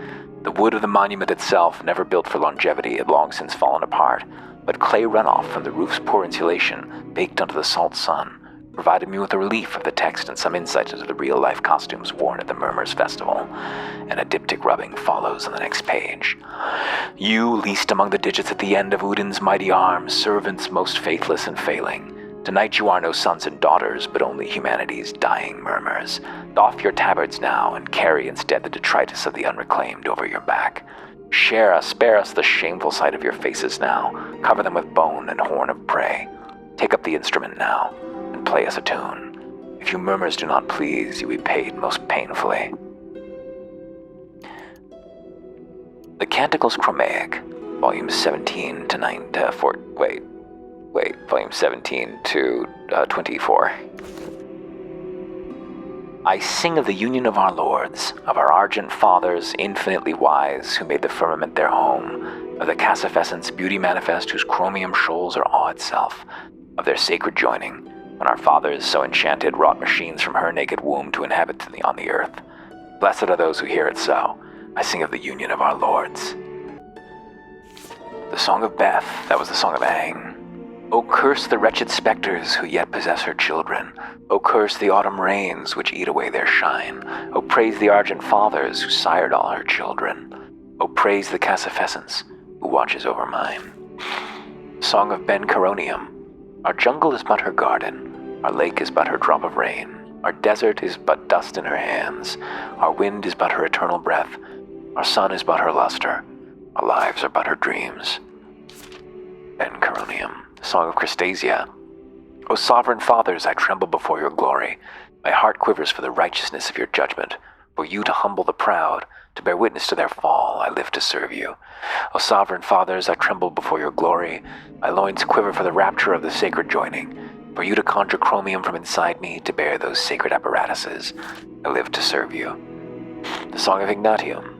The wood of the monument itself, never built for longevity, had long since fallen apart, but clay runoff from the roof's poor insulation, baked under the salt sun, provided me with a relief of the text and some insight into the real-life costumes worn at the Murmurs Festival, and a diptych rubbing follows on the next page. You, least among the digits at the end of Udin's mighty arms, servants most faithless and failing. Tonight you are no sons and daughters, but only humanity's dying murmurs. Doff your tabards now, and carry instead the detritus of the unreclaimed over your back. Spare us the shameful sight of your faces now. Cover them with bone and horn of prey. Take up the instrument now, and play us a tune. If you murmurs do not please, you be paid most painfully. The Canticles Chromaic, volume 17 to volume 17 to 24. I sing of the union of our lords, of our argent fathers, infinitely wise, who made the firmament their home, of the Cassifessence beauty manifest, whose chromium shoals are awe itself, of their sacred joining, when our fathers, so enchanted, wrought machines from her naked womb to inhabit on the earth. Blessed are those who hear it so. I sing of the union of our lords. The Song of Beth, that was the Song of Aang. O curse the wretched spectres who yet possess her children. O curse the autumn rains which eat away their shine. O praise the argent fathers who sired all her children. O praise the Cassifessence who watches over mine. Song of Ben Caronium. Our jungle is but her garden. Our lake is but her drop of rain. Our desert is but dust in her hands. Our wind is but her eternal breath. Our sun is but her luster. Our lives are but her dreams. Ben Caronium. Song of Christasia. O sovereign fathers, I tremble before your glory. My heart quivers for the righteousness of your judgment. For you to humble the proud, to bear witness to their fall, I live to serve you. O sovereign fathers, I tremble before your glory. My loins quiver for the rapture of the sacred joining. For you to conjure chromium from inside me, to bear those sacred apparatuses, I live to serve you. The Song of Ignatium.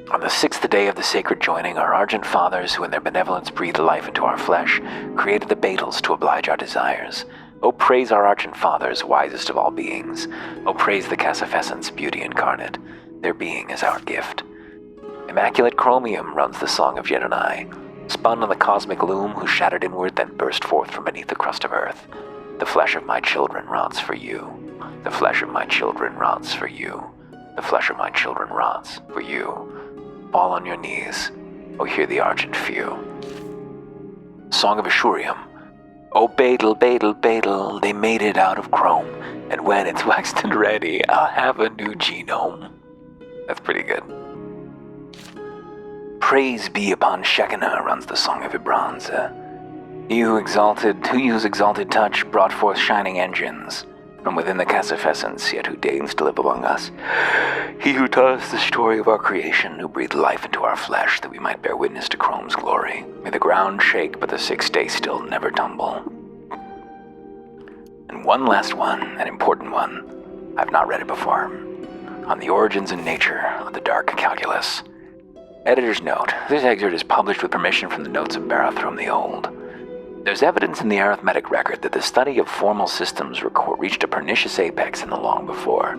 On the 6th day of the sacred joining, our argent fathers, who in their benevolence breathed life into our flesh, created the Baetles to oblige our desires. O praise our argent fathers, wisest of all beings. O praise the Cassifessence, beauty incarnate. Their being is our gift. Immaculate chromium runs the song of Jedonai, spun on the cosmic loom, who shattered inward, then burst forth from beneath the crust of earth. The flesh of my children rots for you. The flesh of my children rots for you. The flesh of my children rots for you. Fall on your knees, O hear the argent few. Song of Ashurium. O Baetle, Baetle, Baetle, they made it out of chrome, and when it's waxed and ready, I'll have a new genome. That's pretty good. Praise be upon Shekinah, runs the Song of Ibranza. He whose exalted touch brought forth shining engines from within the Cassifessence, yet who deigns to live among us. He who taught us the story of our creation, who breathed life into our flesh, that we might bear witness to Chrome's glory. May the ground shake, but the 6th day still never tumble. And one last one, an important one. I've not read it before. On the origins and nature of the dark calculus. Editor's note. This excerpt is published with permission from the notes of Barathrum the Old. There's evidence in the arithmetic record that the study of formal systems reached a pernicious apex in the long before.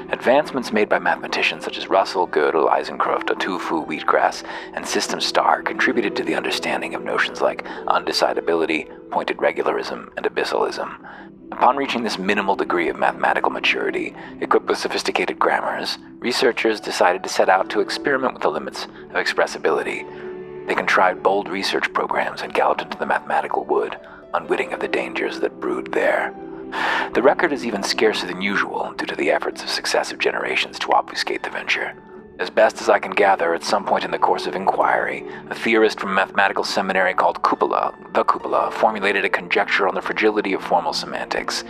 Advancements made by mathematicians such as Russell, Gödel, Eisenkroft, Otufu, Wheatgrass, and System Star contributed to the understanding of notions like undecidability, pointed regularism, and abyssalism. Upon reaching this minimal degree of mathematical maturity, equipped with sophisticated grammars, researchers decided to set out to experiment with the limits of expressibility. They contrived bold research programs and galloped into the mathematical wood, unwitting of the dangers that brewed there. The record is even scarcer than usual due to the efforts of successive generations to obfuscate the venture. As best as I can gather, at some point in the course of inquiry, a theorist from a mathematical seminary called the Cupola, formulated a conjecture on the fragility of formal semantics.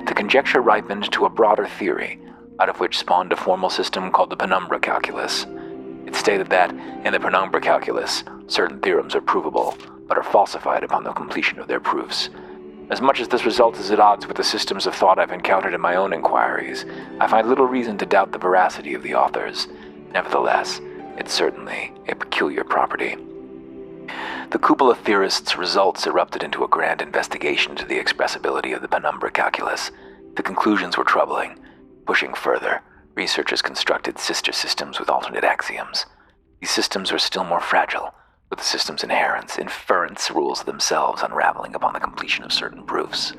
The conjecture ripened to a broader theory, out of which spawned a formal system called the penumbra calculus. It stated that, in the penumbra calculus, certain theorems are provable, but are falsified upon the completion of their proofs. As much as this result is at odds with the systems of thought I've encountered in my own inquiries, I find little reason to doubt the veracity of the authors. Nevertheless, it's certainly a peculiar property. The Cupola theorists' results erupted into a grand investigation into the expressibility of the penumbra calculus. The conclusions were troubling. Pushing further, researchers constructed sister systems with alternate axioms. These systems were still more fragile, with the system's inference rules themselves unraveling upon the completion of certain proofs.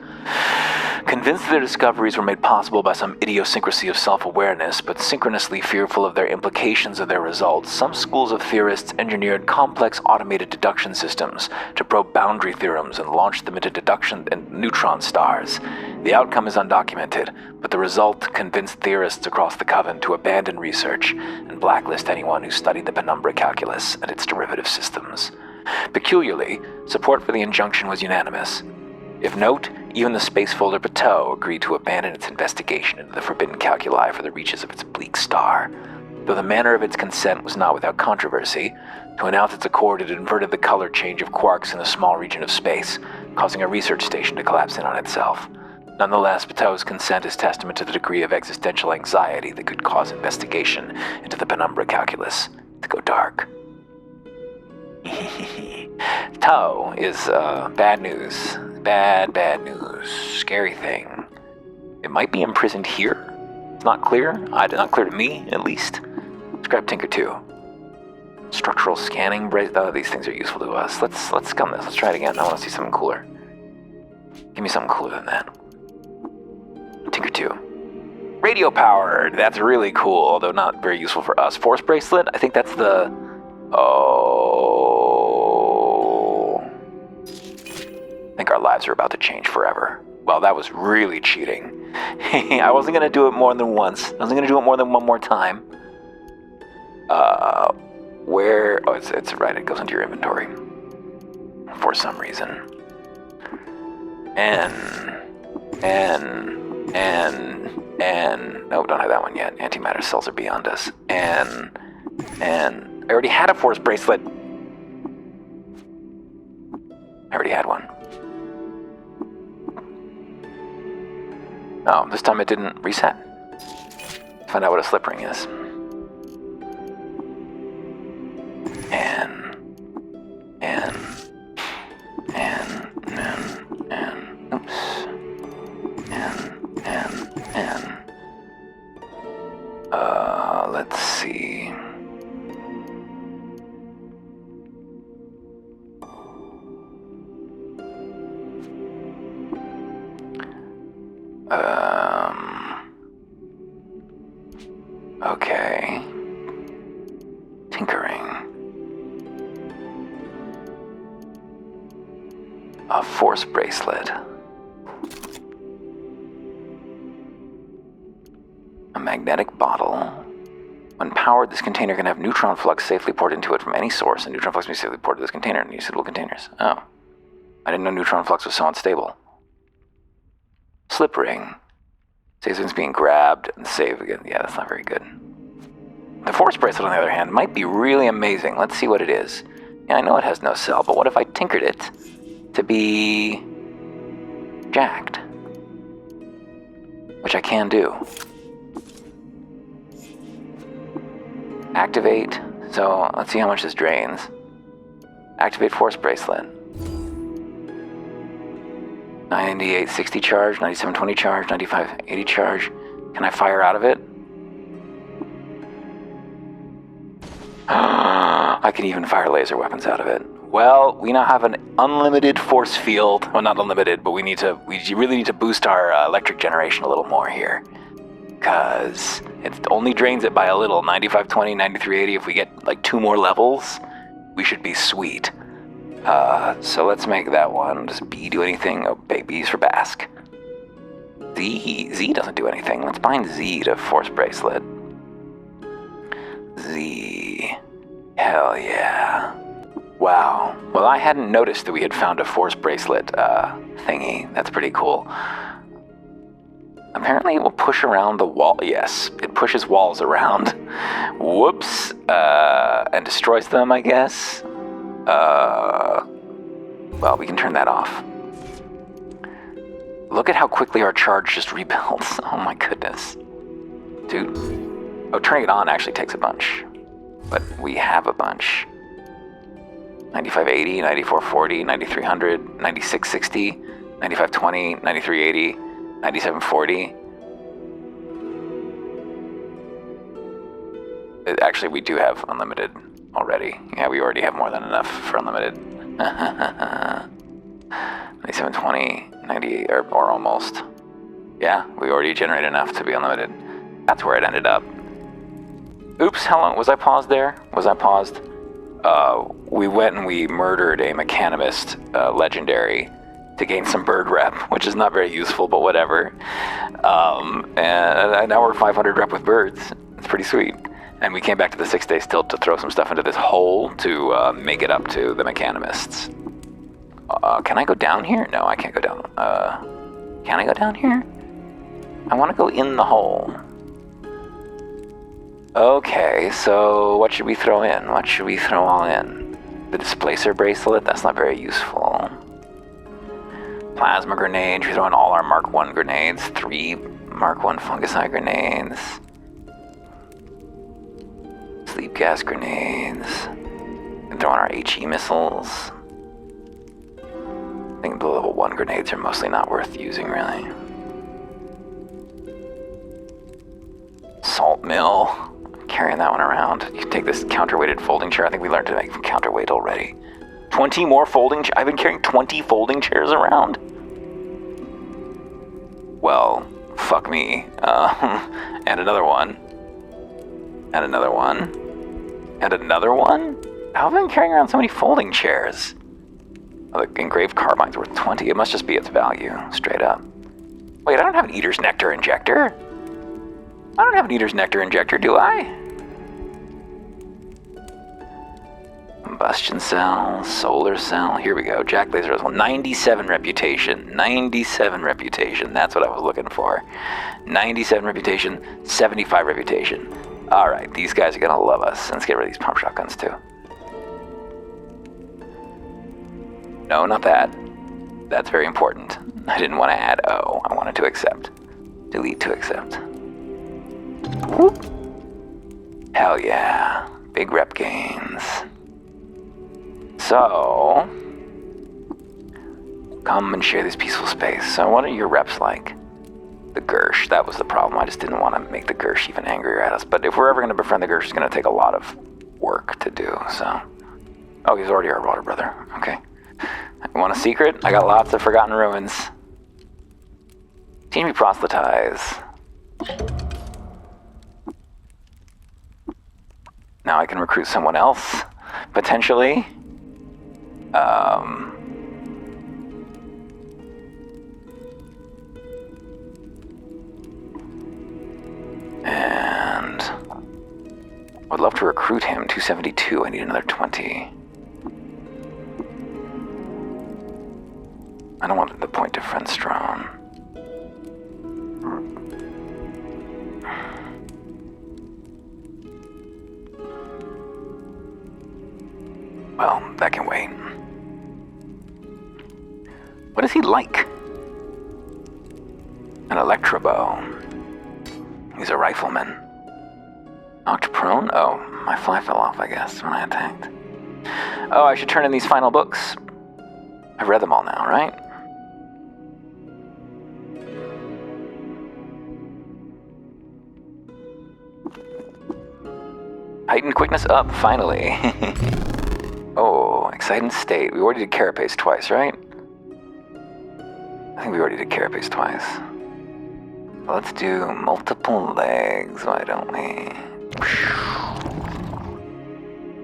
Convinced that their discoveries were made possible by some idiosyncrasy of self-awareness, but synchronously fearful of their implications of their results, some schools of theorists engineered complex automated deduction systems to probe boundary theorems and launch them into deduction and neutron stars. The outcome is undocumented, but the result convinced theorists across the Coven to abandon research and blacklist anyone who studied the penumbra calculus and its derivative systems. Peculiarly, support for the injunction was unanimous. Of note, even the space folder Bateau agreed to abandon its investigation into the forbidden calculi for the reaches of its bleak star. Though the manner of its consent was not without controversy, to announce its accord it inverted the color change of quarks in a small region of space, causing a research station to collapse in on itself. Nonetheless, Bateau's consent is testament to the degree of existential anxiety that could cause investigation into the penumbra calculus to go dark. Tau is bad news. Bad news. Scary thing. It might be imprisoned here. It's not clear. Not clear to me, at least. Let's grab Tinker 2. Structural scanning. These things are useful to us. Let's scum this. Let's try it again. I want to see something cooler. Give me something cooler than that. Tinker 2. Radio powered. That's really cool, although not very useful for us. Force bracelet. I think that's the... I think our lives are about to change forever. Well, that was really cheating. I wasn't going to do it more than once. I wasn't going to do it more than one more time. Where... Oh, it's right. It goes into your inventory. For some reason. No, don't have that one yet. Antimatter cells are beyond us. I already had a force bracelet. I already had one. Oh, this time it didn't reset. Let's find out what a slip ring is. Let's see. Okay. Tinkering. A force bracelet. A magnetic bottle. When powered, this container can have neutron flux safely poured into it from any source, and neutron flux may be safely poured to this container in suitable containers. Oh. I didn't know neutron flux was so unstable. Slip ring. Saves when it's being grabbed and saved again. Yeah, that's not very good. The force bracelet, on the other hand, might be really amazing. Let's see what it is. Yeah, I know it has no cell, but what if I tinkered it to be jacked? Which I can do. Activate. So let's see how much this drains. Activate force bracelet. 9860 charge, 9720 charge, 9580 charge. Can I fire out of it? I can even fire laser weapons out of it. Well, we now have an unlimited force field. Well, not unlimited, but we really need to boost our electric generation a little more here. Because it only drains it by a little. 9520, 9380. If we get like 2 more levels, we should be sweet. So let's make that one. Does B do anything? Oh, B's for Basque. Z doesn't do anything. Let's bind Z to force bracelet. Z. Hell yeah. Wow. Well, I hadn't noticed that we had found a force bracelet thingy. That's pretty cool. Apparently it will push around the wall. Yes, it pushes walls around. Whoops. And destroys them, I guess. Well, we can turn that off. Look at how quickly our charge just rebuilds. Oh my goodness. Dude. Oh, turning it on actually takes a bunch. But we have a bunch. 9580, 9440, 9300, 9660, 9520, 9380, 9740. Actually, we do have unlimited already. Yeah, we already have more than enough for unlimited. 9720, 98, or almost. Yeah, we already generated enough to be unlimited. That's where it ended up. Oops, how long? Was I paused there? Was I paused? We went and we murdered a mechanimist, legendary, to gain some bird rep, which is not very useful, but whatever. And now we're 500 rep with birds. It's pretty sweet. And we came back to the 6-day still to throw some stuff into this hole to make it up to the mechanimists. Can I go down here? No, I can't go down. Can I go down here? I want to go in the hole. Okay, so what should we throw in? What should we throw all in? The displacer bracelet? That's not very useful. Plasma grenade. We throw in all our Mark 1 grenades. 3 Mark 1 fungicide grenades. Sleep gas grenades. And throw in our HE missiles. I think the level 1 grenades are mostly not worth using, really. Salt mill. Carrying that one around. You can take this counterweighted folding chair. I think we learned to make counterweight already. 20 more folding chairs. I've been carrying 20 folding chairs around. Well, fuck me. And another one. And another one. And another one? How have I been carrying around so many folding chairs? Oh, the engraved carbine's worth 20. It must just be its value, straight up. Wait, I don't have an Eater's Nectar injector. I don't have an Eater's Nectar injector, do I? Combustion cell, solar cell. Here we go. Jack laser as well. 97 reputation. 97 reputation. That's what I was looking for. 97 reputation, 75 reputation. All right, these guys are gonna love us. Let's get rid of these pump shotguns too. No, not that. That's very important. I didn't want to add O. I wanted to accept. Delete to accept. Whoop. Hell yeah. Big rep gains. So, come and share this peaceful space. So what are your reps like? The Gersh, that was the problem. I just didn't want to make the Gersh even angrier at us. But if we're ever going to befriend the Gersh, it's going to take a lot of work to do, so. Oh, he's already our water brother. Okay. You want a secret? I got lots of forgotten ruins. Teach me proselytize. Now I can recruit someone else, potentially. And would love to recruit him. 272. I need another 20. I don't want the point defense drone. Well, that can wait. What is he like? An electrobow. He's a rifleman. Knocked prone? Oh, my fly fell off, I guess, when I attacked. Oh, I should turn in these final books. I've read them all now, right? Heightened quickness up, finally. Oh, exciting state. We already did carapace twice, right? I think we already did carapace twice. Let's do multiple legs, why don't we?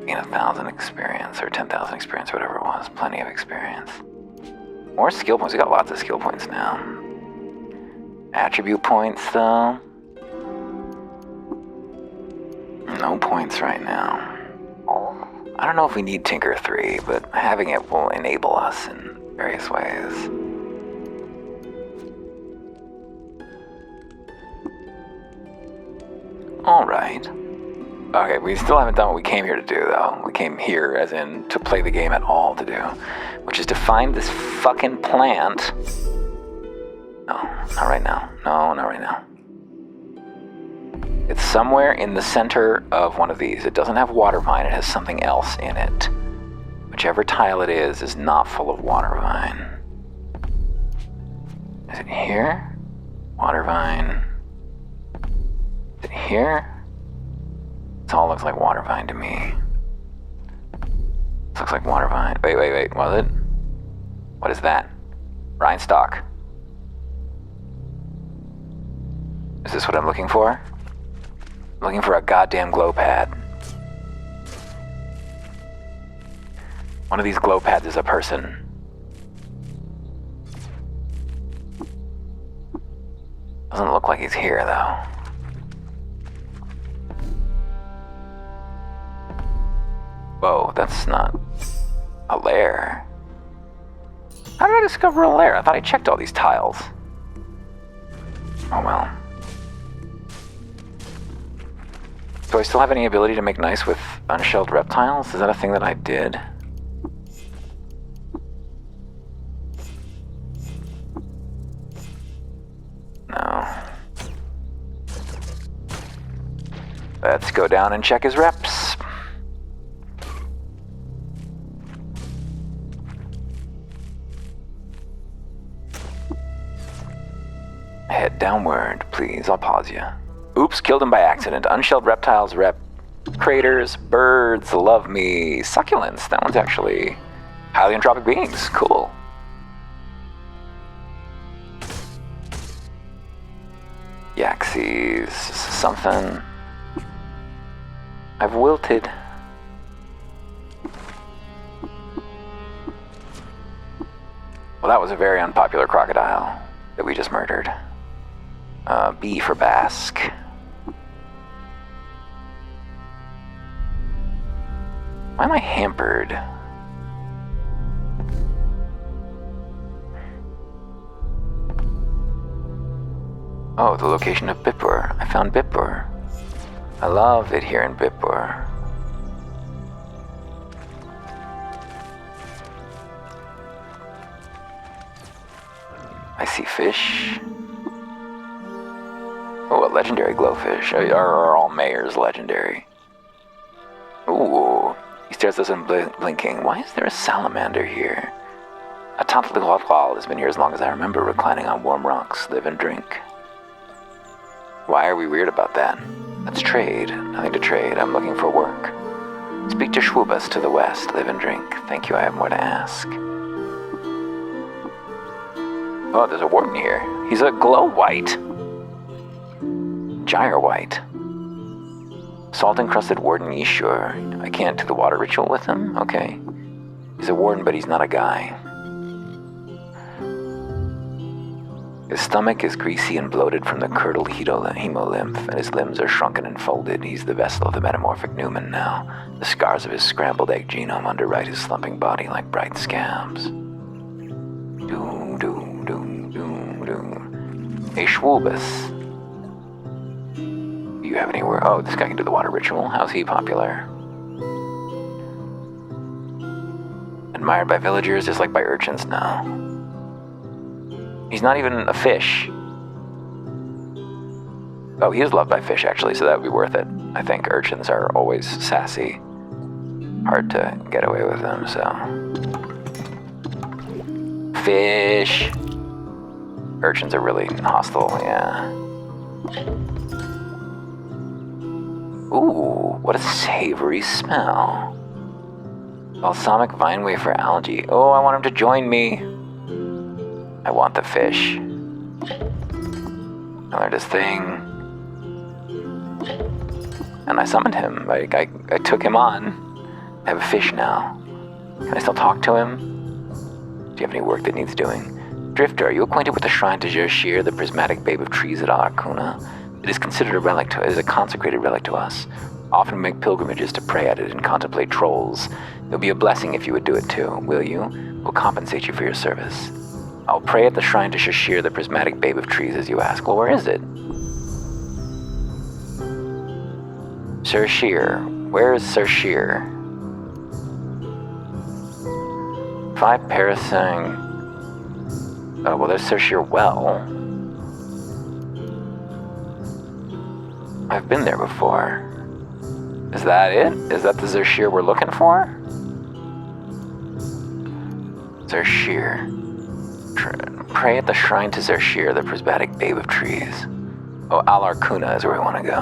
Gain 1,000 experience, or 10,000 experience, whatever it was. Plenty of experience. More skill points. We got lots of skill points now. Attribute points, though. No points right now. I don't know if we need Tinker 3, but having it will enable us in various ways. Alright. Okay, we still haven't done what we came here to do, though. We came here, as in, to play the game at all to do. Which is to find this fucking plant. No, not right now. No, not right now. It's somewhere in the center of one of these. It doesn't have water vine, it has something else in it. Whichever tile it is not full of water vine. Is it here? Water vine. Is it here? This all looks like water vine to me. This looks like water vine. Wait, was it? What is that? Rhinestock. Is this what I'm looking for? I'm looking for a goddamn glow pad. One of these glow pads is a person. Doesn't look like he's here, though. Whoa, that's not a lair. How did I discover a lair? I thought I checked all these tiles. Oh well. Do I still have any ability to make nice with unshelled reptiles? Is that a thing that I did? No. Let's go down and check his reps. Head downward, please. I'll pause you. Oops, killed him by accident. Unshelled reptiles, craters, birds, love me. Succulents. That one's actually highly entropic beings. Cool. Yaxies. Something. I've wilted. Well, that was a very unpopular crocodile that we just murdered. B for Basque. Why am I hampered? Oh, the location of Bipur. I found Bipur. I love it here in Bipur. I see fish. Oh, a legendary glowfish. Are all mayors legendary? Ooh. He stares at us blinking. Why is there a salamander here? A Tantaligual has been here as long as I remember, reclining on warm rocks, live and drink. Why are we weird about that? Let's trade. Nothing to trade. I'm looking for work. Speak to Schwubas to the west, live and drink. Thank you, I have more to ask. Oh, there's a warden here. He's a glow white. Gyre white. Salt-encrusted warden Ishur. I can't do the water ritual with him? Okay. He's a warden, but he's not a guy. His stomach is greasy and bloated from the curdled hemolymph, and his limbs are shrunken and folded. He's the vessel of the metamorphic Newman now. The scars of his scrambled egg genome underwrite his slumping body like bright scabs. Doom, doom, doom, doom, doom. Hey, Schwulbus. Do you have anywhere? Oh, this guy can do the water ritual. How's he popular? Admired by villagers, disliked by urchins now. He's not even a fish. Oh, he is loved by fish, actually, so that would be worth it. I think urchins are always sassy. Hard to get away with them, so... Fish! Urchins are really hostile, yeah. Ooh, what a savory smell. Balsamic vine wafer algae. Oh, I want him to join me. I want the fish. I learned his thing. And I summoned him. I took him on. I have a fish now. Can I still talk to him? Do you have any work that needs doing? Drifter, are you acquainted with the shrine to Jershir, the prismatic babe of trees at Arkuna? It is considered a relic to it is a consecrated relic to us. Often make pilgrimages to pray at it and contemplate trolls. It'll be a blessing if you would do it too, will you? We'll compensate you for your service. I'll pray at the shrine to Shashir, the prismatic babe of trees, as you ask. Well, where is it? Shashir. Where is Shashir? 5 Parasang. Oh, well, there's Shashir Well. I've been there before. Is that it? Is that the Zershir we're looking for? Zershir. Pray at the shrine to Zershir, the prismatic babe of trees. Oh, Alarcuna is where we want to go.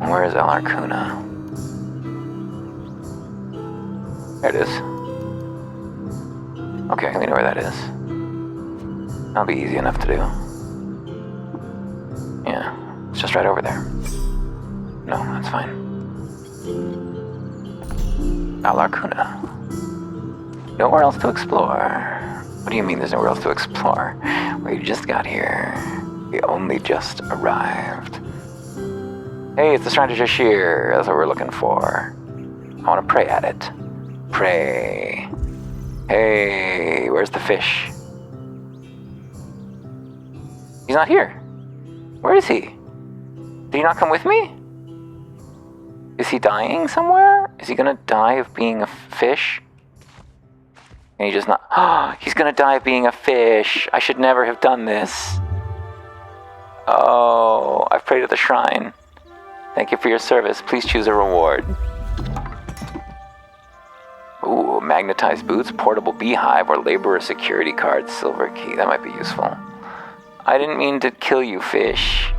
Where is Alarcuna? There it is. Okay, we know where that is. That'll be easy enough to do. Yeah, it's just right over there. No, that's fine. Alarcuna. Nowhere else to explore. What do you mean there's nowhere else to explore? We just got here. We only just arrived. Hey, it's the shrine to Shashir. That's what we're looking for. I want to pray at it. Pray. Hey, where's the fish? He's not here. Where is he? Did he not come with me? Is he dying somewhere? Is he gonna die of being a fish? And he just not... he's gonna die of being a fish. I should never have done this. Oh, I've prayed at the shrine. Thank you for your service. Please choose a reward. Ooh, magnetized boots, portable beehive, or laborer security card, silver key. That might be useful. I didn't mean to kill you, fish.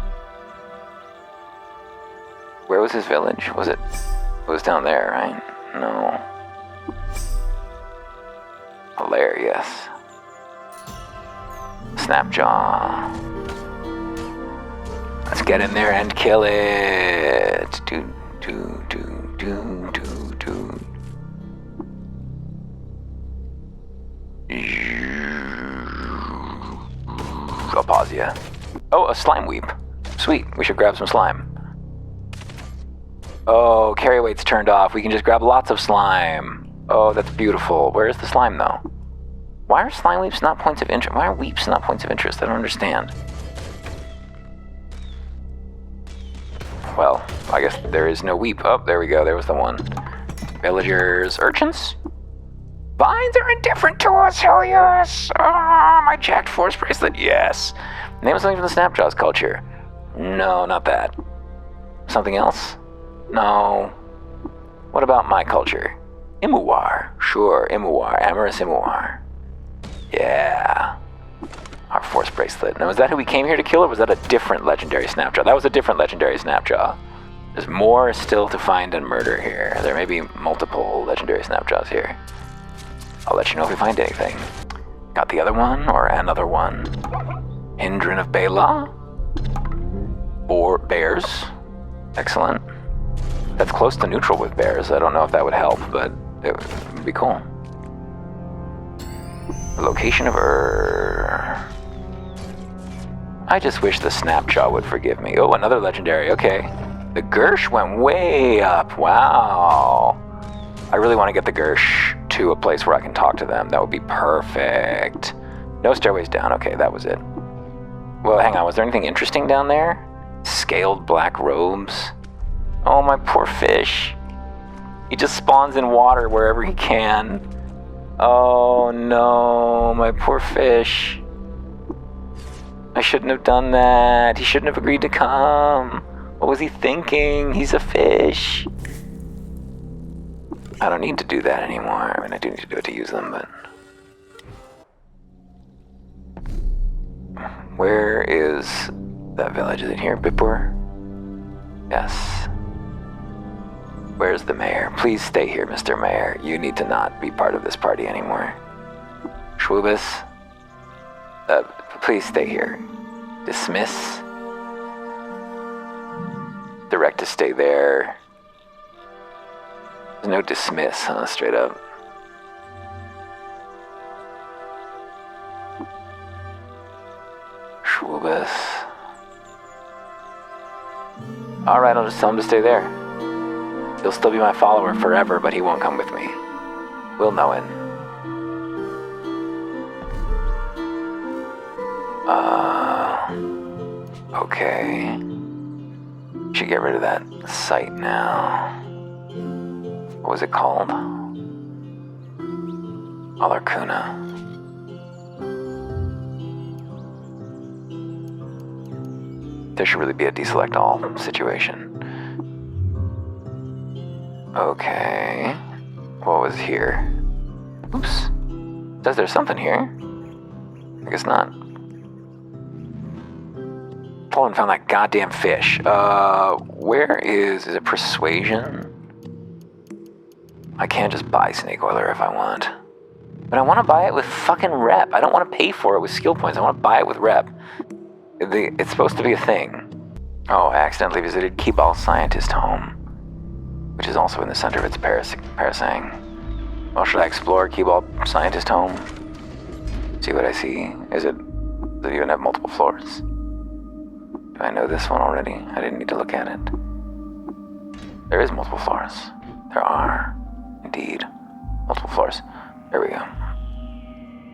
Where was his village? It was down there, right? No. Hilarious. Snapjaw. Let's get in there and kill it. Do. I'll pause ya. Oh, a slime weep. Sweet, we should grab some slime. Oh, carry weight's turned off. We can just grab lots of slime. Oh, that's beautiful. Where's the slime, though? Why are slime weeps not points of interest? Why are weeps not points of interest? I don't understand. Well, I guess there is no weep. Oh, there we go. There was the one. Villagers. Urchins? Vines are indifferent to us, hell yes! Oh, my jacked force bracelet, yes. Name something from the Snapjaw's culture. No, not that. Something else? No. What about my culture? Imuwar. Sure, Imuwar. Amorous Imuwar. Yeah. Our force bracelet. Now, is that who we came here to kill, or was that a different legendary Snapjaw? That was a different legendary Snapjaw. There's more still to find and murder here. There may be multiple legendary Snapjaws here. I'll let you know if we find anything. Got the other one, or another one. Hindran of Bela. Or bears. Excellent. That's close to neutral with bears. I don't know if that would help, but it would be cool. The location of I just wish the Snapjaw would forgive me. Oh, another legendary. Okay. The Gersh went way up. Wow. I really want to get the Gersh to a place where I can talk to them. That would be perfect. No stairways down. Okay, that was it. Well, hang on. Was there anything interesting down there? Scaled black robes. Oh, my poor fish. He just spawns in water wherever he can. Oh, no. My poor fish. I shouldn't have done that. He shouldn't have agreed to come. What was he thinking? He's a fish. I don't need to do that anymore. I mean, I do need to do it to use them, but... Where is that village? Is it here? Bipur? Yes. Where's the mayor? Please stay here, Mr. Mayor. You need to not be part of this party anymore. Schwubus? Please stay here. Dismiss. Direct to stay there. There's no dismiss, huh? Straight up. Schwubus. Alright, I'll just tell him to stay there. He'll still be my follower forever, but he won't come with me. We'll know it. Okay. Should get rid of that site now. What was it called? Alarcuna. There should really be a deselect all situation. Okay. What was here? Oops. Says there's something here. I guess not. Pulled and found that goddamn fish. Where is it persuasion? I can't just buy snake oiler if I want. But I want to buy it with fucking rep. I don't want to pay for it with skill points. I want to buy it with rep. It's supposed to be a thing. Oh, I accidentally visited Keyball Scientist Home, which is also in the center of its parasang. Well, should I explore Keyball Scientist Home? See what I see? Does it even have multiple floors? Do I know this one already? I didn't need to look at it. There is multiple floors. There are, indeed, multiple floors. There we go.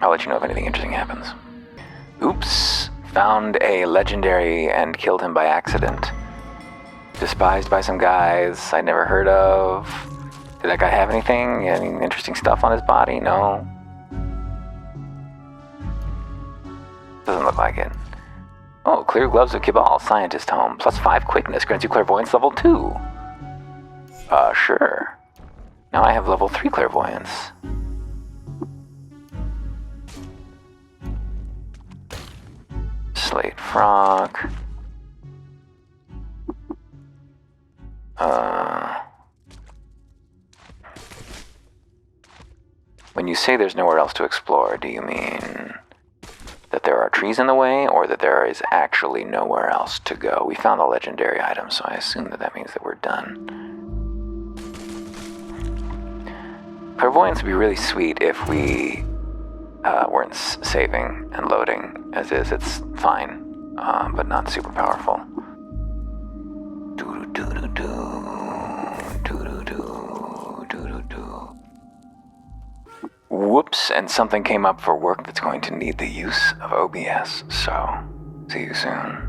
I'll let you know if anything interesting happens. Oops. Found a legendary and killed him by accident. Despised by some guys I never heard of. Did that guy have anything? Any interesting stuff on his body? No. Doesn't look like it. Oh, clear gloves of Kibal, Scientist Home. +5 quickness, grants you clairvoyance level 2. Sure. Now I have level 3 clairvoyance. Slate frock. When you say there's nowhere else to explore, do you mean that there are trees in the way, or that there is actually nowhere else to go? We found a legendary item, so I assume that means that we're done. Clairvoyance would be really sweet if we weren't saving and loading. As is, it's fine, but not super powerful. Whoops, and something came up for work that's going to need the use of OBS, so see you soon.